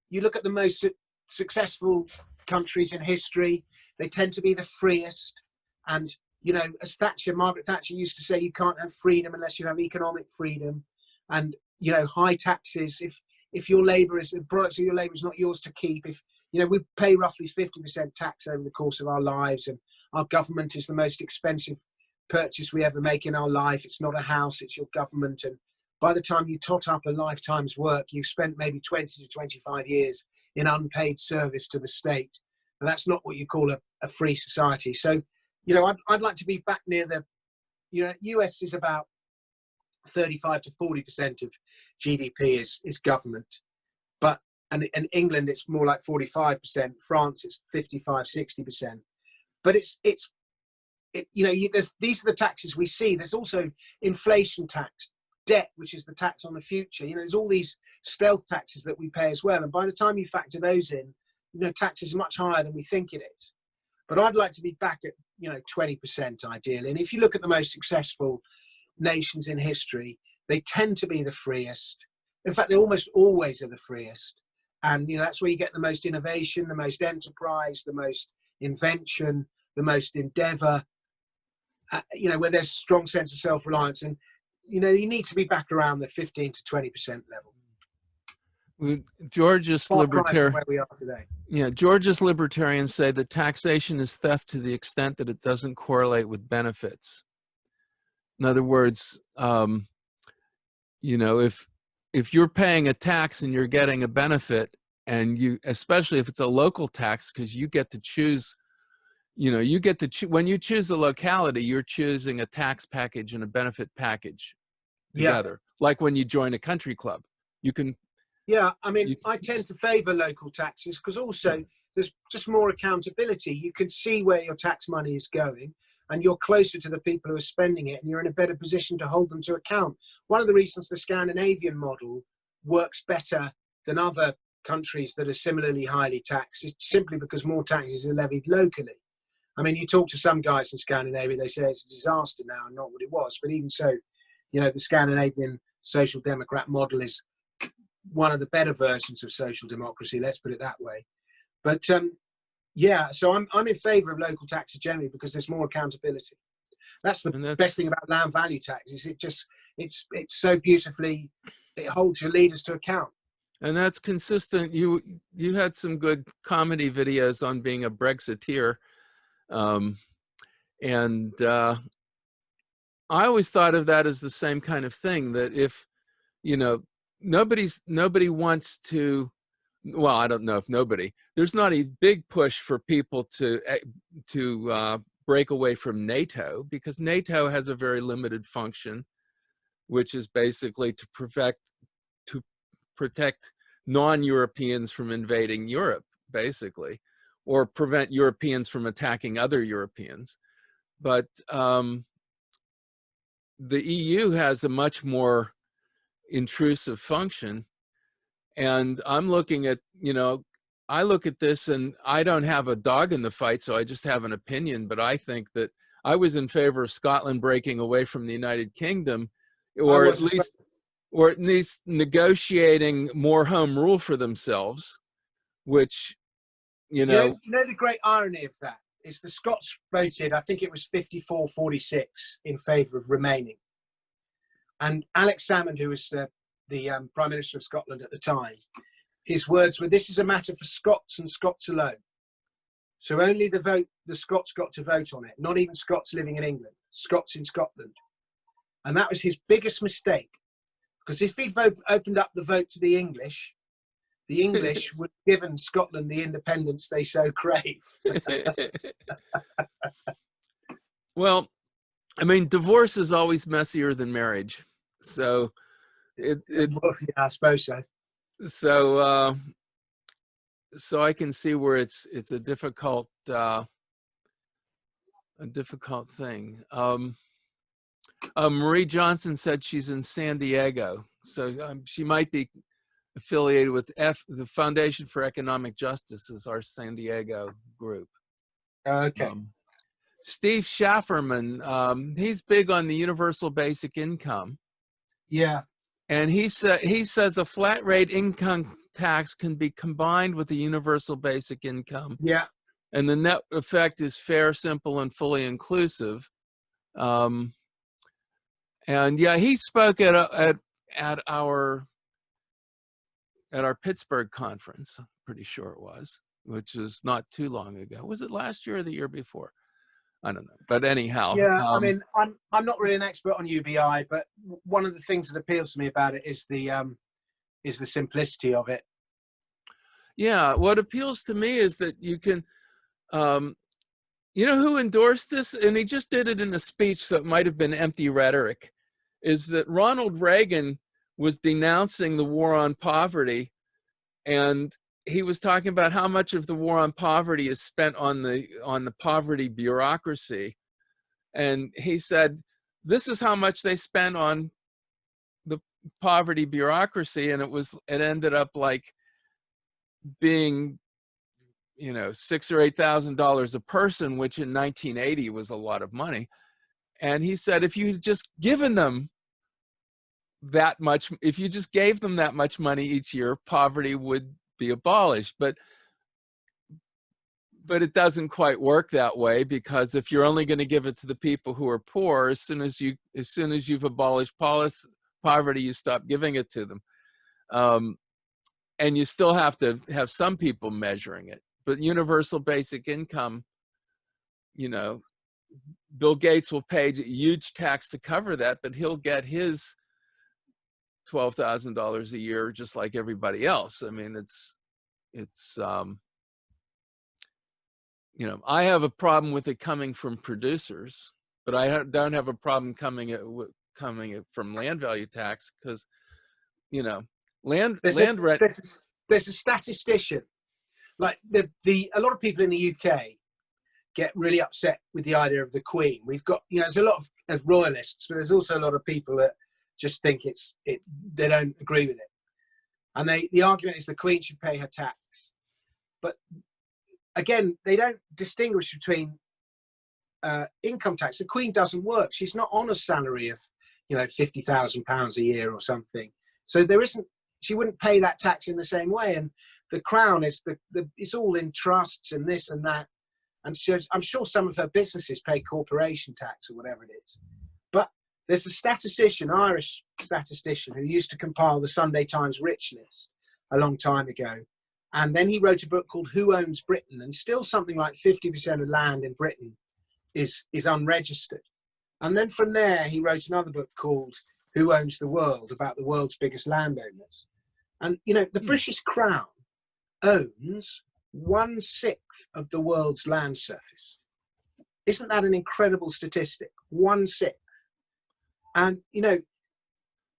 you look at the most successful countries in history, they tend to be the freest. And, as Margaret Thatcher used to say, you can't have freedom unless you have economic freedom. And, high taxes, if your labor is, the products of your labor is not yours to keep. If, we pay roughly 50% tax over the course of our lives, and our government is the most expensive purchase we ever make in our life. It's not a house, it's your government. And by the time you tot up a lifetime's work, you've spent maybe 20 to 25 years in unpaid service to the state. And that's not what you call a free society. So, I'd like to be back near the, US is about 35 to 40% of GDP is government. But, and in England, it's more like 45%. France, it's 55, 60%. But these are the taxes we see. There's also inflation tax, debt, which is the tax on the future. There's all these stealth taxes that we pay as well. And by the time you factor those in, tax is much higher than we think it is. But I'd like to be back at, 20% ideally. And if you look at the most successful nations in history, they tend to be the freest. In fact, they almost always are the freest. And, that's where you get the most innovation, the most enterprise, the most invention, the most endeavor, where there's a strong sense of self-reliance. And, you need to be back around the 15 to 20% level. Georgist libertarian, where we are today. Yeah, Georgist libertarians say that taxation is theft to the extent that it doesn't correlate with benefits. In other words, if you're paying a tax and you're getting a benefit, and especially if it's a local tax, because you get to choose. When you choose a locality, you're choosing a tax package and a benefit package together. Yeah. Like when you join a country club, you can. Yeah, I tend to favour local taxes, because also there's just more accountability. You can see where your tax money is going, and you're closer to the people who are spending it, and you're in a better position to hold them to account. One of the reasons the Scandinavian model works better than other countries that are similarly highly taxed is simply because more taxes are levied locally. You talk to some guys in Scandinavia, they say it's a disaster now and not what it was. But even so, the Scandinavian social democrat model is one of the better versions of social democracy, let's put it that way. But so I'm in favour of local taxes generally, because there's more accountability. That's the And that's, best thing about land value tax, is it's so beautifully, it holds your leaders to account. and that's consistent. You had some good comedy videos on being a Brexiteer. And I always thought of that as the same kind of thing, that if, you know, nobody wants to, well, I don't know if nobody, there's not a big push for people to break away from NATO, because NATO has a very limited function, which is basically to protect non-Europeans from invading Europe, basically, or prevent Europeans from attacking other Europeans. But the EU has a much more intrusive function. And I'm looking at, you know, I look at this and I don't have a dog in the fight, so I just have an opinion, but I think that I was in favor of Scotland breaking away from the United Kingdom, or at least negotiating more home rule for themselves, which, you know. You know the great irony of that is the Scots voted, I think it was 54-46 in favour of remaining. And Alex Salmond, who was the Prime Minister of Scotland at the time, his words were, "This is a matter for Scots and Scots alone." So only the Scots got to vote on it, not even Scots living in England, Scots in Scotland. And that was his biggest mistake, because if he'd opened up the vote to the English would have given Scotland the independence they so crave. Well, I mean, divorce is always messier than marriage. So Yeah, I suppose so. So I can see where it's a difficult thing. Marie Johnson said she's in San Diego, so she might be affiliated with the Foundation for Economic Justice, is our San Diego group. Okay. Steve Schafferman, he's big on the universal basic income. Yeah. And he says a flat rate income tax can be combined with a universal basic income. Yeah. And the net effect is fair, simple, and fully inclusive. And yeah, he spoke at our Pittsburgh conference, I'm pretty sure it was, which is not too long ago. Was it last year or the year before? I don't know. But anyhow. Yeah, I mean, I'm not really an expert on UBI, but one of the things that appeals to me about it is the simplicity of it. Yeah, what appeals to me is that you can, you know who endorsed this? And he just did it in a speech, so it might have been empty rhetoric, is that Ronald Reagan was denouncing the war on poverty, and he was talking about how much of the war on poverty is spent on the poverty bureaucracy. And he said, this is how much they spent on the poverty bureaucracy. And it ended up like being, you know, $6,000 or $8,000 a person, which in 1980 was a lot of money. And he said, if you just given them that much, if you just gave them that much money each year, poverty would be abolished. But it doesn't quite work that way, because if you're only going to give it to the people who are poor, as soon as you've abolished poverty, you stop giving it to them. And you still have to have some people measuring it. But universal basic income, you know, Bill Gates will pay a huge tax to cover that, but he'll get his $12,000 a year just like everybody else. I mean, it's you know, I have a problem with it coming from producers, but I don't have a problem coming from land value tax, because, you know, There's a statistician, like a lot of people in the UK get really upset with the idea of the Queen. We've got, you know, there's a lot of royalists, but there's also a lot of people that just think they don't agree with it. And the argument is the Queen should pay her tax. But again, they don't distinguish between income tax. The Queen doesn't work. She's not on a salary of, you know, £50,000 a year or something. So she wouldn't pay that tax in the same way. And the Crown is it's all in trusts and this and that. And I'm sure some of her businesses pay corporation tax or whatever it is. But there's a statistician, Irish statistician, who used to compile the Sunday Times Rich List a long time ago. And then he wrote a book called Who Owns Britain? And still something like 50% of land in Britain is unregistered. And then from there, he wrote another book called Who Owns the World? About the world's biggest landowners. And, you know, the British Crown owns 1/6 of the world's land surface. Isn't that an incredible statistic? 1/6. And, you know,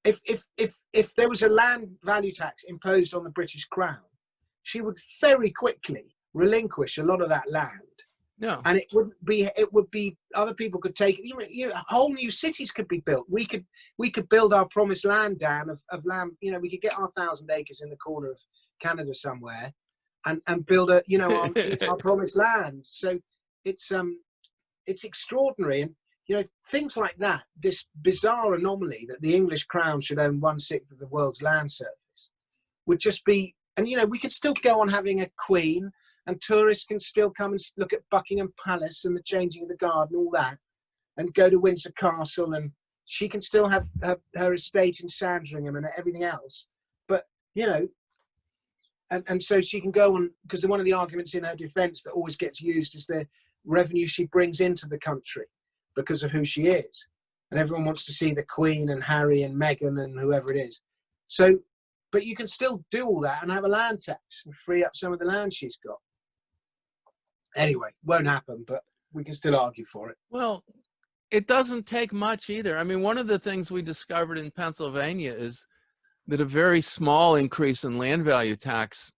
if there was a land value tax imposed on the British Crown, she would very quickly relinquish a lot of that land. Yeah. And it would be other people could take it. You know, whole new cities could be built. We could build our promised land down of land. You know, we could get our 1,000 acres in the corner of Canada somewhere and build a, you know, our promised land. So it's extraordinary. And, you know, things like that, this bizarre anomaly that the English crown should own 1/6 of the world's land surface would just be, and, you know, we could still go on having a queen, and tourists can still come and look at Buckingham Palace and the changing of the guard and all that, and go to Windsor Castle, and she can still have her estate in Sandringham and everything else. But, you know, and so she can go on, because one of the arguments in her defense that always gets used is the revenue she brings into the country because of who she is. And everyone wants to see the Queen and Harry and Meghan and whoever it is. So, but you can still do all that and have a land tax and free up some of the land she's got. Anyway, won't happen, but we can still argue for it. Well, it doesn't take much either. I mean, one of the things we discovered in Pennsylvania is that a very small increase in land value tax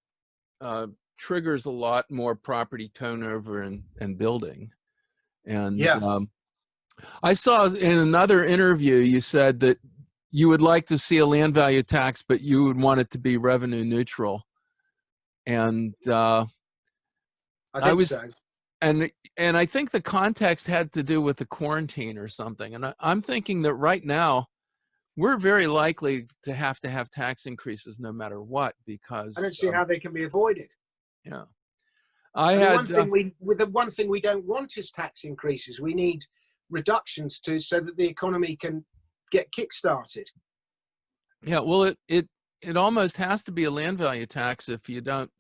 triggers a lot more property turnover and building. And Yeah. I saw in another interview, you said that you would like to see a land value tax, but you would want it to be revenue neutral. And I think so. And I think the context had to do with the quarantine or something. And I'm thinking that right now, we're very likely to have tax increases no matter what, because I don't see how they can be avoided. Yeah. The one thing we don't want is tax increases. We need reductions so that the economy can get kick-started. Yeah, well, it almost has to be a land value tax. If you don't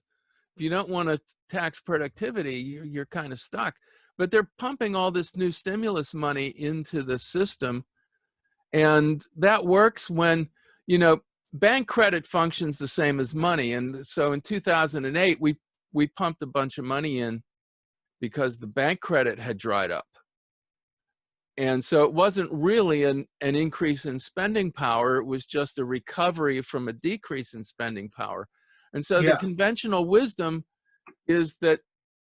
want to tax productivity, you're kind of stuck. But they're pumping all this new stimulus money into the system, and that works when, you know, bank credit functions the same as money. And so in 2008, we pumped a bunch of money in because the bank credit had dried up. And so it wasn't really an increase in spending power. It was just a recovery from a decrease in spending power. And so the conventional wisdom is that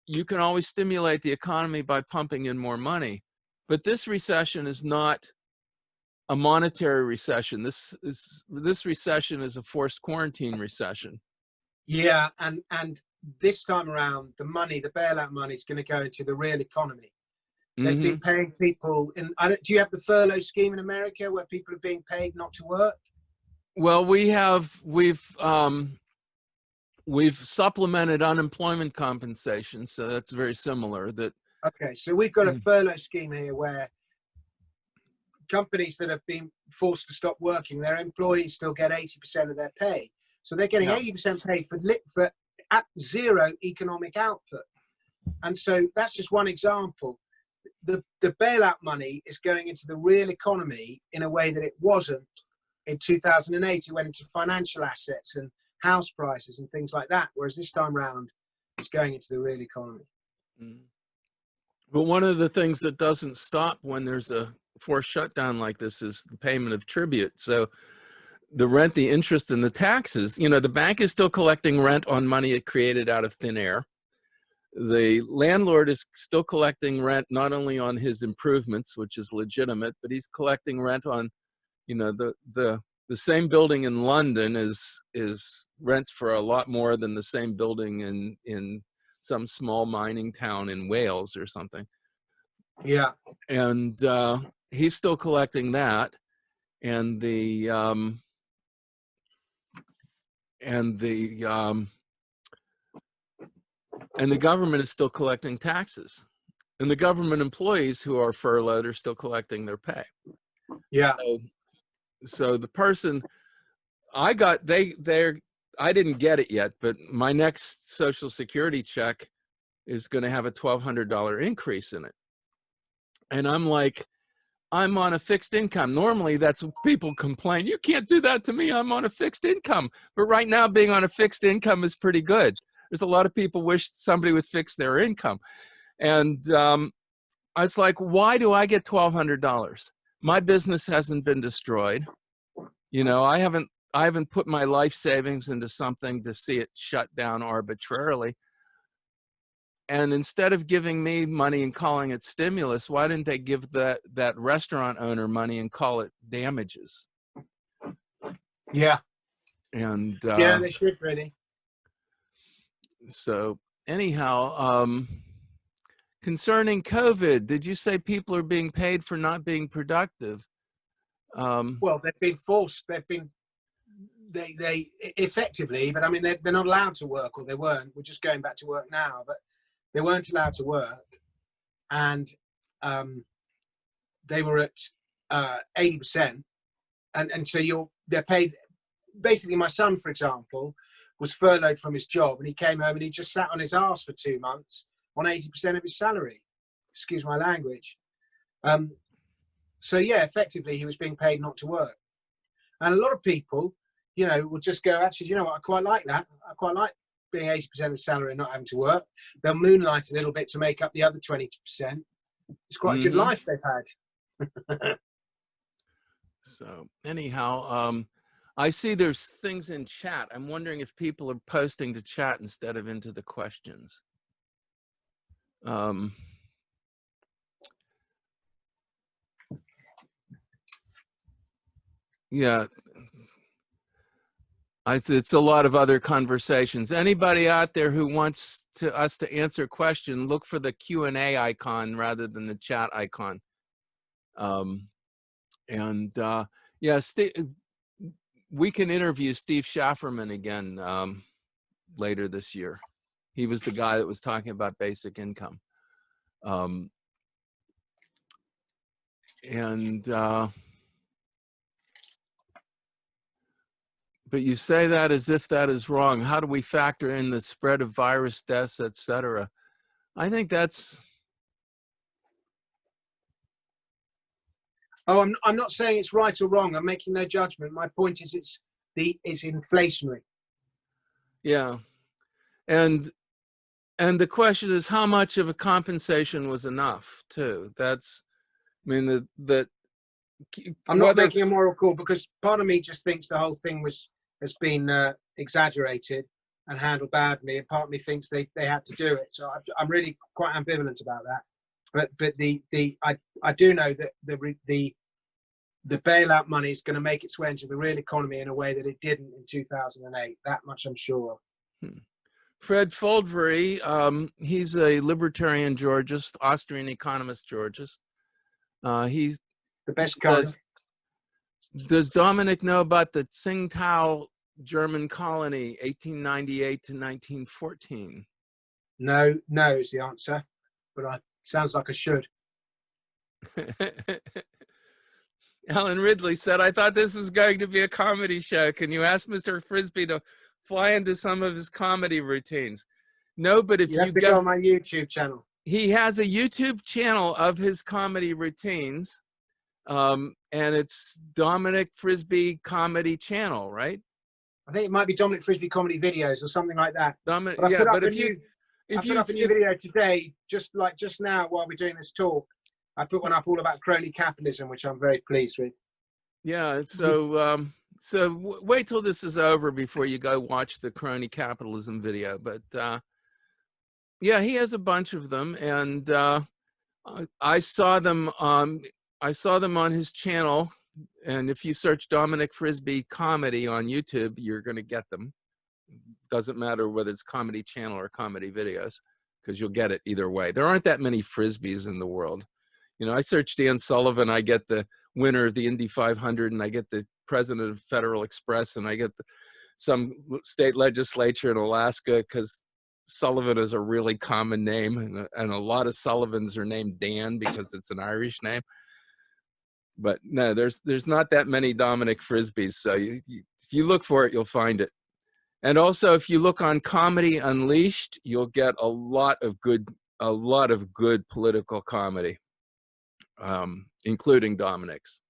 you can always stimulate the economy by pumping in more money. But this recession is not a monetary recession. This recession is a forced quarantine recession. Yeah, and this time around, the bailout money is going to go into the real economy. They've been paying people do you have the furlough scheme in America where people are being paid not to work? Well, we've supplemented unemployment compensation, so that's very similar. Okay, so we've got a furlough scheme here where companies that have been forced to stop working, their employees still get 80% of their pay. So they're getting 80% pay for at zero economic output. And so that's just one example. The bailout money is going into the real economy in a way that it wasn't in 2008. It went into financial assets and house prices and things like that, whereas this time round it's going into the real economy. But one of the things that doesn't stop when there's a forced shutdown like this is the payment of tribute. So the rent, the interest, and the taxes, you know, the bank is still collecting rent on money it created out of thin air. The landlord is still collecting rent not only on his improvements, which is legitimate, but he's collecting rent on, you know, the same building in London is rents for a lot more than the same building in some small mining town in Wales or something. Yeah. And he's still collecting that, and the government is still collecting taxes. And the government employees who are furloughed are still collecting their pay. Yeah. So the person I got, I didn't get it yet, but my next Social Security check is going to have a $1,200 increase in it. And I'm like, I'm on a fixed income. Normally that's what people complain. You can't do that to me. I'm on a fixed income. But right now being on a fixed income is pretty good. There's a lot of people wish somebody would fix their income. And it's like, why do I get $1,200? My business hasn't been destroyed. You know, I haven't put my life savings into something to see it shut down arbitrarily. And instead of giving me money and calling it stimulus, why didn't they give that restaurant owner money and call it damages? Yeah. And yeah, they should really. So anyhow, concerning COVID, did you say people are being paid for not being productive? Well, they've been forced. They effectively, but I mean, they're not allowed to work, or they weren't. We're just going back to work now, but they weren't allowed to work, and they were at 80%, and so they're paid. Basically, my son, for example, was furloughed from his job, and he came home and he just sat on his arse for 2 months on 80% of his salary. Excuse my language. So yeah, effectively, he was being paid not to work, and a lot of people, you know, will just go, actually, you know what, I quite like that. I quite like being 80% of salary and not having to work. They'll moonlight a little bit to make up the other 20%. It's quite a good life they've had. So anyhow, I see there's things in chat. I'm wondering if people are posting to chat instead of into the questions. Yeah. It's a lot of other conversations. Anybody out there who wants us to answer a question, look for the Q&A icon rather than the chat icon. Yeah, we can interview Steve Schafferman again later this year. He was the guy that was talking about basic income. But you say that as if that is wrong. How do we factor in the spread of virus deaths, et cetera? I think that's... Oh, I'm not saying it's right or wrong. I'm making no judgment. My point is it's inflationary. Yeah. And the question is, how much of a compensation was enough too? That's, I mean, I'm not making a moral call, because part of me just thinks the whole thing has been exaggerated and handled badly, and part of me thinks they had to do it. So I'm really quite ambivalent about that. But I do know that the bailout money is going to make its way into the real economy in a way that it didn't in 2008. That much I'm sure of. Fred Foldvary, he's a libertarian Georgist, Austrian economist Georgist. He's the best kind. Does Dominic know about the Tsingtao German colony, 1898 to 1914? No is the answer, but sounds like I should. Alan Ridley said, I thought this was going to be a comedy show. Can you ask Mr. Frisby to fly into some of his comedy routines? No, but if you have to go on my YouTube channel. He has a YouTube channel of his comedy routines, and it's Dominic Frisby Comedy Channel, right? I think it might be Dominic Frisby Comedy Videos or something like that. Dominic, yeah, but if you put up a new video today, just now while we're doing this talk, I put one up all about crony capitalism, which I'm very pleased with. Yeah, so wait till this is over before you go watch the crony capitalism video. But yeah, he has a bunch of them, and I saw them on his channel. And if you search Dominic Frisby Comedy on YouTube, you're going to get them. Doesn't matter whether it's Comedy Channel or Comedy Videos, because you'll get it either way. There aren't that many Frisbys in the world. You know, I search Dan Sullivan, I get the winner of the Indy 500, and I get the president of Federal Express, and I get some state legislature in Alaska, because Sullivan is a really common name, and a lot of Sullivans are named Dan because it's an Irish name. But no, there's not that many Dominic Frisbys. So if you look for it, you'll find it. And also, if you look on Comedy Unleashed, you'll get a lot of good political comedy, including Dominic's.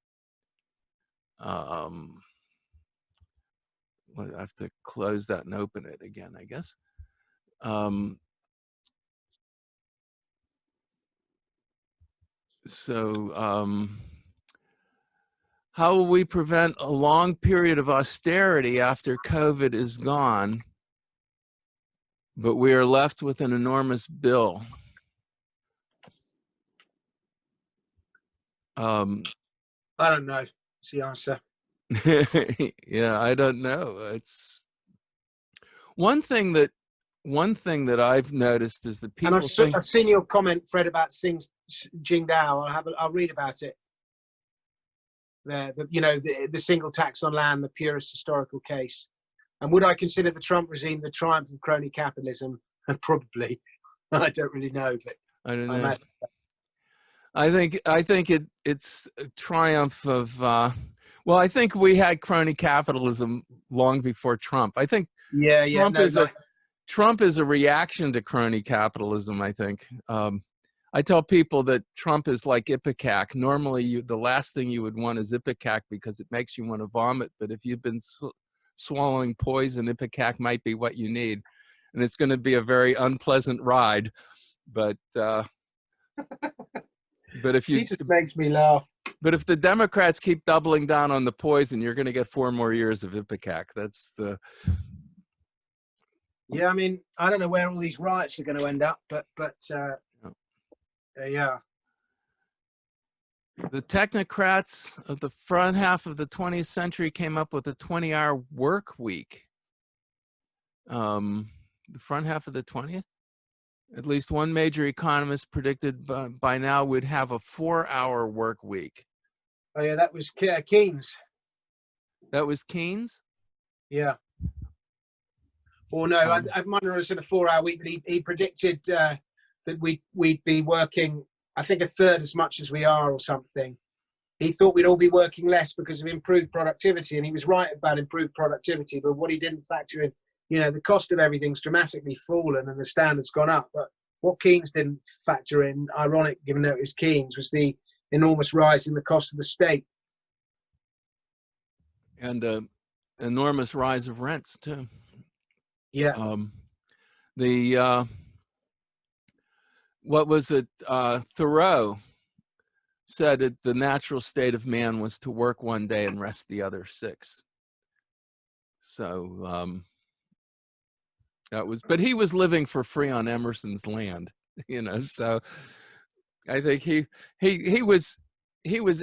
I have to close that and open it again, I guess. How will we prevent a long period of austerity after COVID is gone, but we are left with an enormous bill? I don't know. It's the answer. Yeah, I don't know. It's one thing that I've noticed is that people think. I've seen your comment, Fred, about Jingdao. I'll read about it. The single tax on land, the purest historical case. And would I consider the Trump regime the triumph of crony capitalism? Probably. I don't really know, but I don't know. I think it's a triumph of. Well, I think we had crony capitalism long before Trump. I think Trump is a reaction to crony capitalism. I think. I tell people that Trump is like Ipecac. Normally, the last thing you would want is Ipecac because it makes you want to vomit. But if you've been swallowing poison, Ipecac might be what you need, and it's going to be a very unpleasant ride. But if you, he just makes me laugh. But if the Democrats keep doubling down on the poison, you're going to get 4 more years of Ipecac. That's the. Yeah, I mean, I don't know where all these riots are going to end up, but yeah. The technocrats of the front half of the 20th century came up with a 20-hour work week. The front half of the 20th? At least one major economist predicted by now we'd have a 4-hour work week. Oh, yeah, that was Keynes. That was Keynes? Yeah. Or no, I might not have said a 4-hour week, but he predicted that we'd be working, I think, a third as much as we are or something. He thought we'd all be working less because of improved productivity, and he was right about improved productivity, but what he didn't factor in, the cost of everything's dramatically fallen and the standard's gone up. But what Keynes didn't factor in, ironic given that it was Keynes, was the enormous rise in the cost of the state. And the enormous rise of rents, too. Yeah. What was it? Thoreau said that the natural state of man was to work one day and rest the other 6. So that was, but he was living for free on Emerson's land, So I think he was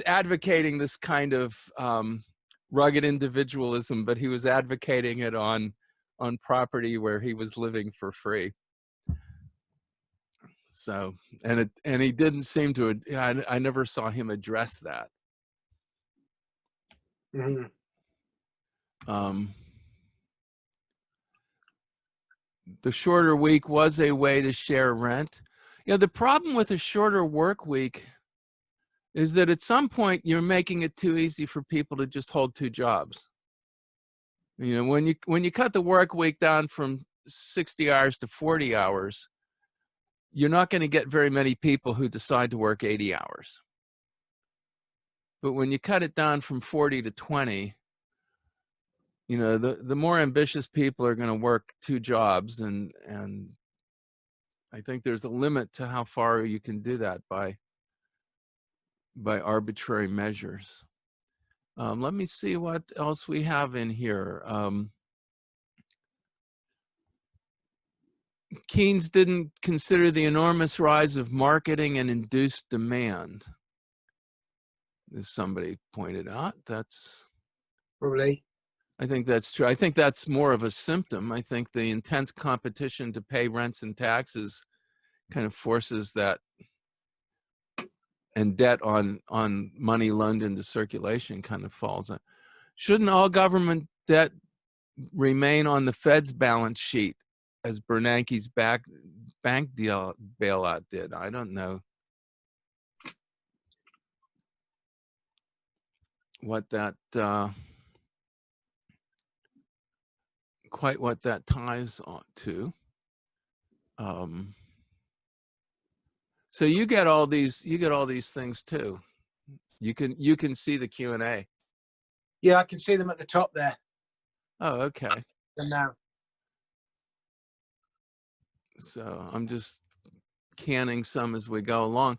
advocating this kind of rugged individualism, but he was advocating it on property where he was living for free. So, and he didn't seem to, I never saw him address that. Mm-hmm. The shorter week was a way to share rent. The problem with a shorter work week is that at some point you're making it too easy for people to just hold 2 jobs. When you cut the work week down from 60 hours to 40 hours, you're not going to get very many people who decide to work 80 hours. But when you cut it down from 40 to 20, the more ambitious people are going to work 2 jobs, and I think there's a limit to how far you can do that by arbitrary measures. Let me see what else we have in here. Keynes didn't consider the enormous rise of marketing and induced demand, as somebody pointed out. That's probably. I think that's true. I think that's more of a symptom. I think the intense competition to pay rents and taxes kind of forces that, and debt on money loaned into circulation kind of falls. Shouldn't all government debt remain on the Fed's balance sheet as Bernanke's bank deal bailout did. I don't know what that quite what that ties on to. So you get all these things too. You can see the Q&A. Yeah, I can see them at the top there. Oh, okay. And now. So I'm just canning some as we go along.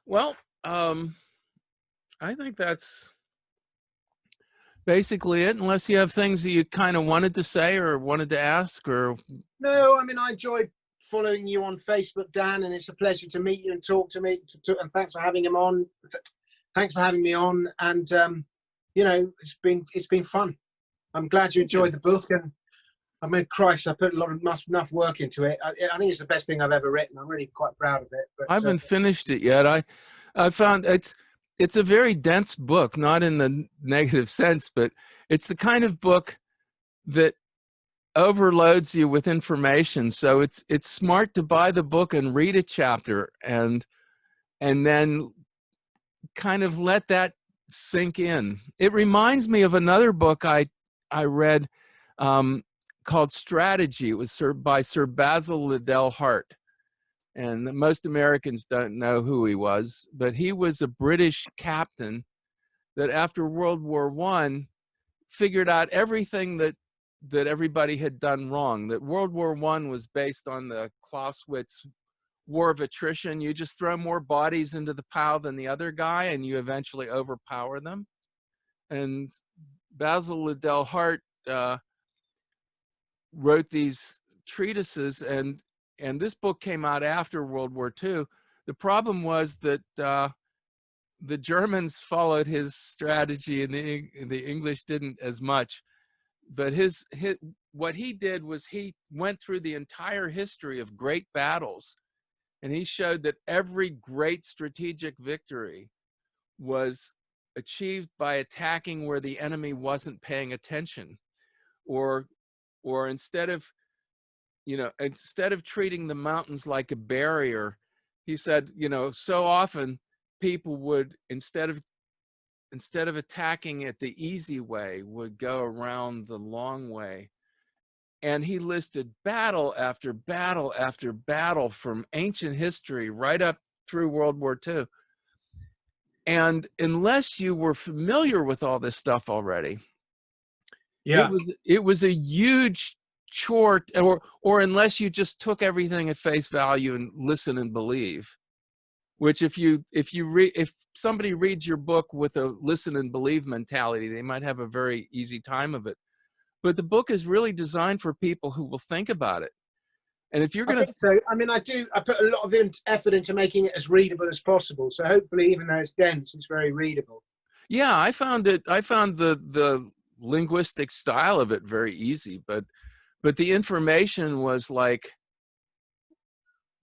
Well, I think that's basically it, unless you have things that you kind of wanted to say or wanted to ask. Or No, I mean, I enjoyed following you on Facebook, Dan, and it's a pleasure to meet you and talk to me. And thanks for having him on. Thanks for having me on. And you know, it's been fun. I'm glad you enjoyed the book, and I mean, Christ, I put a lot of enough work into it. I think it's the best thing I've ever written. I'm really quite proud of it. But I haven't finished it yet. I found it's a very dense book, not in the negative sense, but it's the kind of book that overloads you with information. So it's smart to buy the book and read a chapter and then kind of let that sink in. It reminds me of another book I read called Strategy. It was by Sir Basil Liddell Hart. And most Americans don't know who he was, but he was a British captain that after World War I figured out everything that everybody had done wrong, that World War I was based on the Clausewitz war of attrition. You just throw more bodies into the pile than the other guy and you eventually overpower them. And Basil Liddell Hart wrote these treatises, and this book came out after World War II. The problem was that the Germans followed his strategy and the English didn't as much. But what he did was he went through the entire history of great battles, and he showed that every great strategic victory was achieved by attacking where the enemy wasn't paying attention, or instead of treating the mountains like a barrier, he said, so often people would, instead of attacking it the easy way, would go around the long way. And he listed battle after battle after battle from ancient history right up through World War II. And unless you were familiar with all this stuff already, it was a huge chore, or unless you just took everything at face value and listen and believe, which if somebody reads your book with a listen and believe mentality, they might have a very easy time of it. But the book is really designed for people who will think about it. And if you're going to, I think so. I mean, I put a lot of effort into making it as readable as possible. So hopefully, even though it's dense, it's very readable. Yeah, I found the linguistic style of it very easy, but the information was like,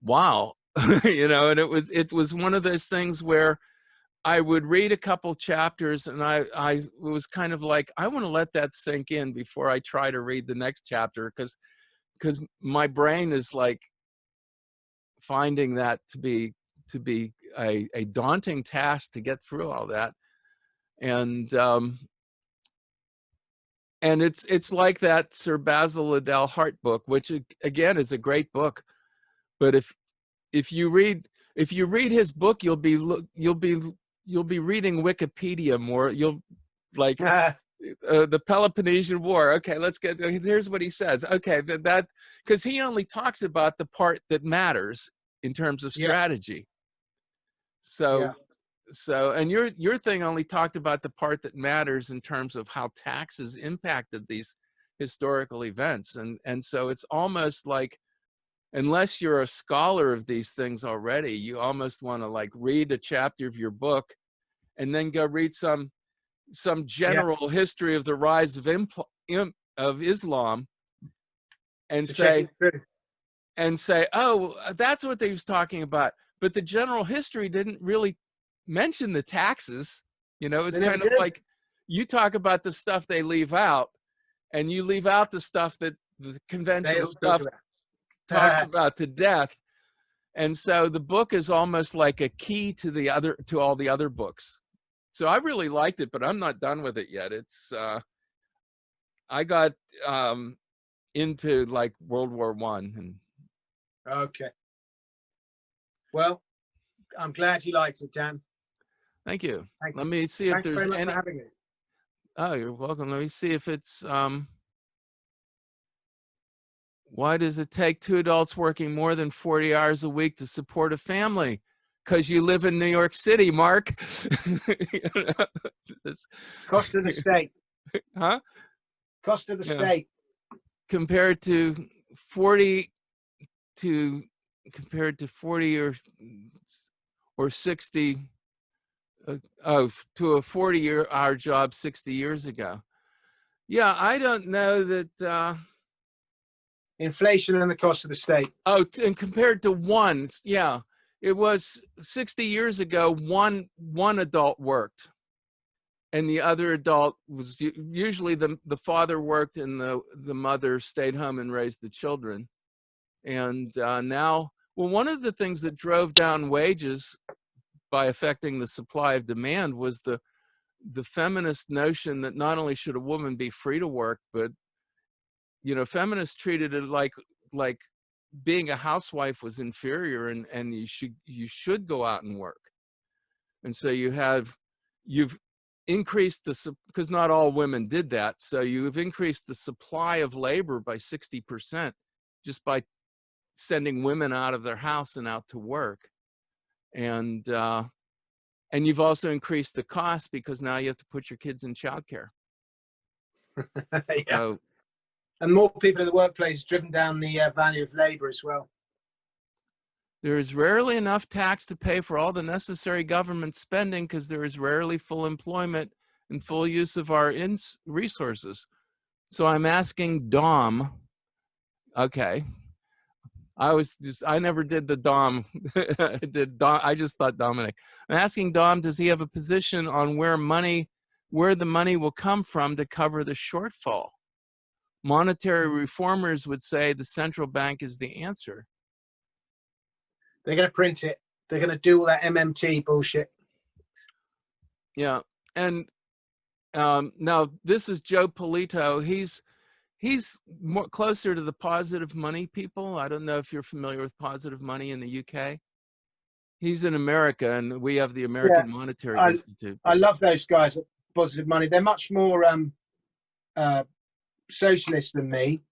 wow, and it was one of those things where I would read a couple chapters and I was kind of like, I want to let that sink in before I try to read the next chapter, because my brain is like finding that to be a daunting task to get through all that. And it's like that Sir Basil Liddell Hart book, which again is a great book, but if you read his book, you'll be reading Wikipedia more. You'll like the Peloponnesian War. Okay, here's what he says. Okay, that because he only talks about the part that matters in terms of strategy. So, and your thing only talked about the part that matters in terms of how taxes impacted these historical events. And so it's almost like, unless you're a scholar of these things already, you almost want to like read a chapter of your book and then go read some general history of the rise of Islam and say, oh, that's what they was talking about. But the general history didn't really mention the taxes. It's kind of like you talk about the stuff they leave out, and you leave out the stuff that the conventional stuff talks about to death. And so the book is almost like a key to all the other books. So I really liked it, but I'm not done with it yet. It's I got into like World War I. And Okay. Well, I'm glad you liked it, Dan. thank you. Thank Let you. me see if Thanks there's very much any. for having me. Oh, you're welcome. Let me see if it's why does it take 2 adults working more than 40 hours a week to support a family? Because you live in New York City, Mark. Cost of the state. Huh? Cost of the Yeah. state. Compared to 40 or 60 to a 40-hour job 60 years ago. Yeah, I don't know that. Inflation and the cost of the state. Oh, and compared to one, yeah, it was 60 years ago. One adult worked, and the other adult was usually the father worked, and the mother stayed home and raised the children. And now, well, one of the things that drove down wages by affecting the supply of demand was the feminist notion that not only should a woman be free to work, but feminists treated it like being a housewife was inferior, and you should go out and work. And so you've increased because not all women did that. So you've increased the supply of labor by 60% just by sending women out of their house and out to work. And you've also increased the cost because now you have to put your kids in childcare. Yeah. So, and more people in the workplace driven down the value of labor as well. there is rarely enough tax to pay for all the necessary government spending because there is rarely full employment and full use of our resources. So I'm asking Dom, okay, I never did the Dom. I just thought Dominic. I'm asking Dom, does he have a position on where the money will come from to cover the shortfall? Monetary reformers would say the central bank is the answer. They're going to print it. They're going to do all that MMT bullshit. Yeah, and now this is Joe Polito. He's more closer to the positive money people. I don't know if you're familiar with positive money in the UK. He's in America, and we have the American Monetary Institute. I love those guys at Positive Money. They're much more socialist than me.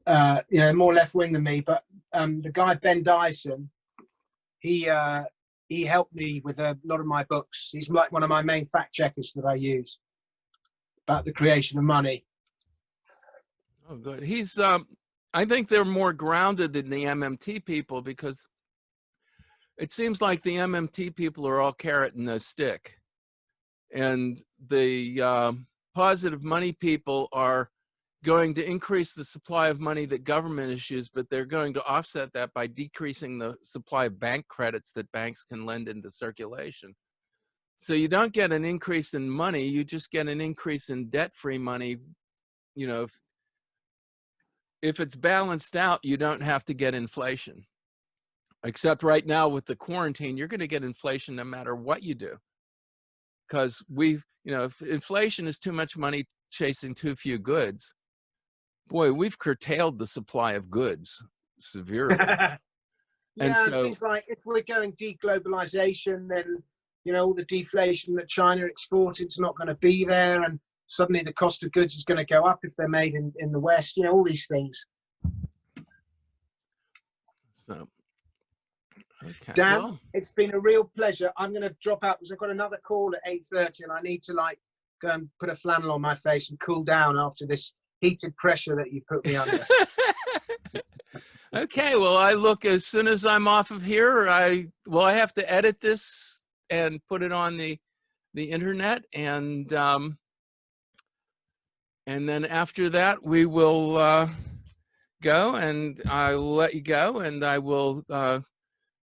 More left wing than me. But the guy Ben Dyson, he helped me with a lot of my books. He's like one of my main fact checkers that I use about the creation of money. Oh, good. He's I think they're more grounded than the MMT people because it seems like the MMT people are all carrot and no stick, and the positive money people are going to increase the supply of money that government issues, but they're going to offset that by decreasing the supply of bank credits that banks can lend into circulation. So you don't get an increase in money, you just get an increase in debt-free money. If it's balanced out, you don't have to get inflation. Except right now with the quarantine, you're going to get inflation no matter what you do. Because if inflation is too much money chasing too few goods, boy, we've curtailed the supply of goods severely. And so, things like if we're going deglobalization, then all the deflation that China exported is not going to be there, and suddenly the cost of goods is going to go up if they're made in the West. All these things. So, okay. Dan, it's been a real pleasure. I'm going to drop out because I've got another call at 8:30, and I need to go and put a flannel on my face and cool down after this heated pressure that you put me under. Okay, well, I look, as soon as I'm off of here, I have to edit this and put it on the internet, and then after that we will go, and I'll let you go, and I will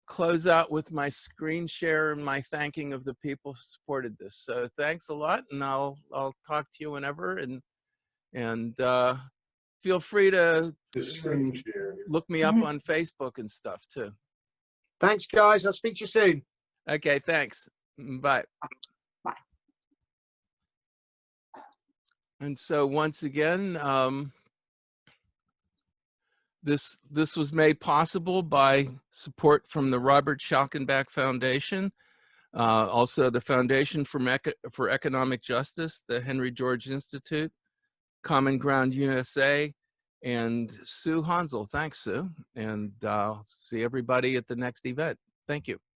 close out with my screen share and my thanking of the people who supported this. So thanks a lot, and I'll talk to you whenever, and feel free to The screen share. Look me up on Facebook and stuff too. Thanks, guys. I'll speak to you soon. Okay, thanks. Bye. Bye. And so once again, this was made possible by support from the Robert Schalkenbach Foundation, also the Foundation for Economic Justice, the Henry George Institute, Common Ground USA, and Sue Hansel. Thanks, Sue. And I'll see everybody at the next event. Thank you.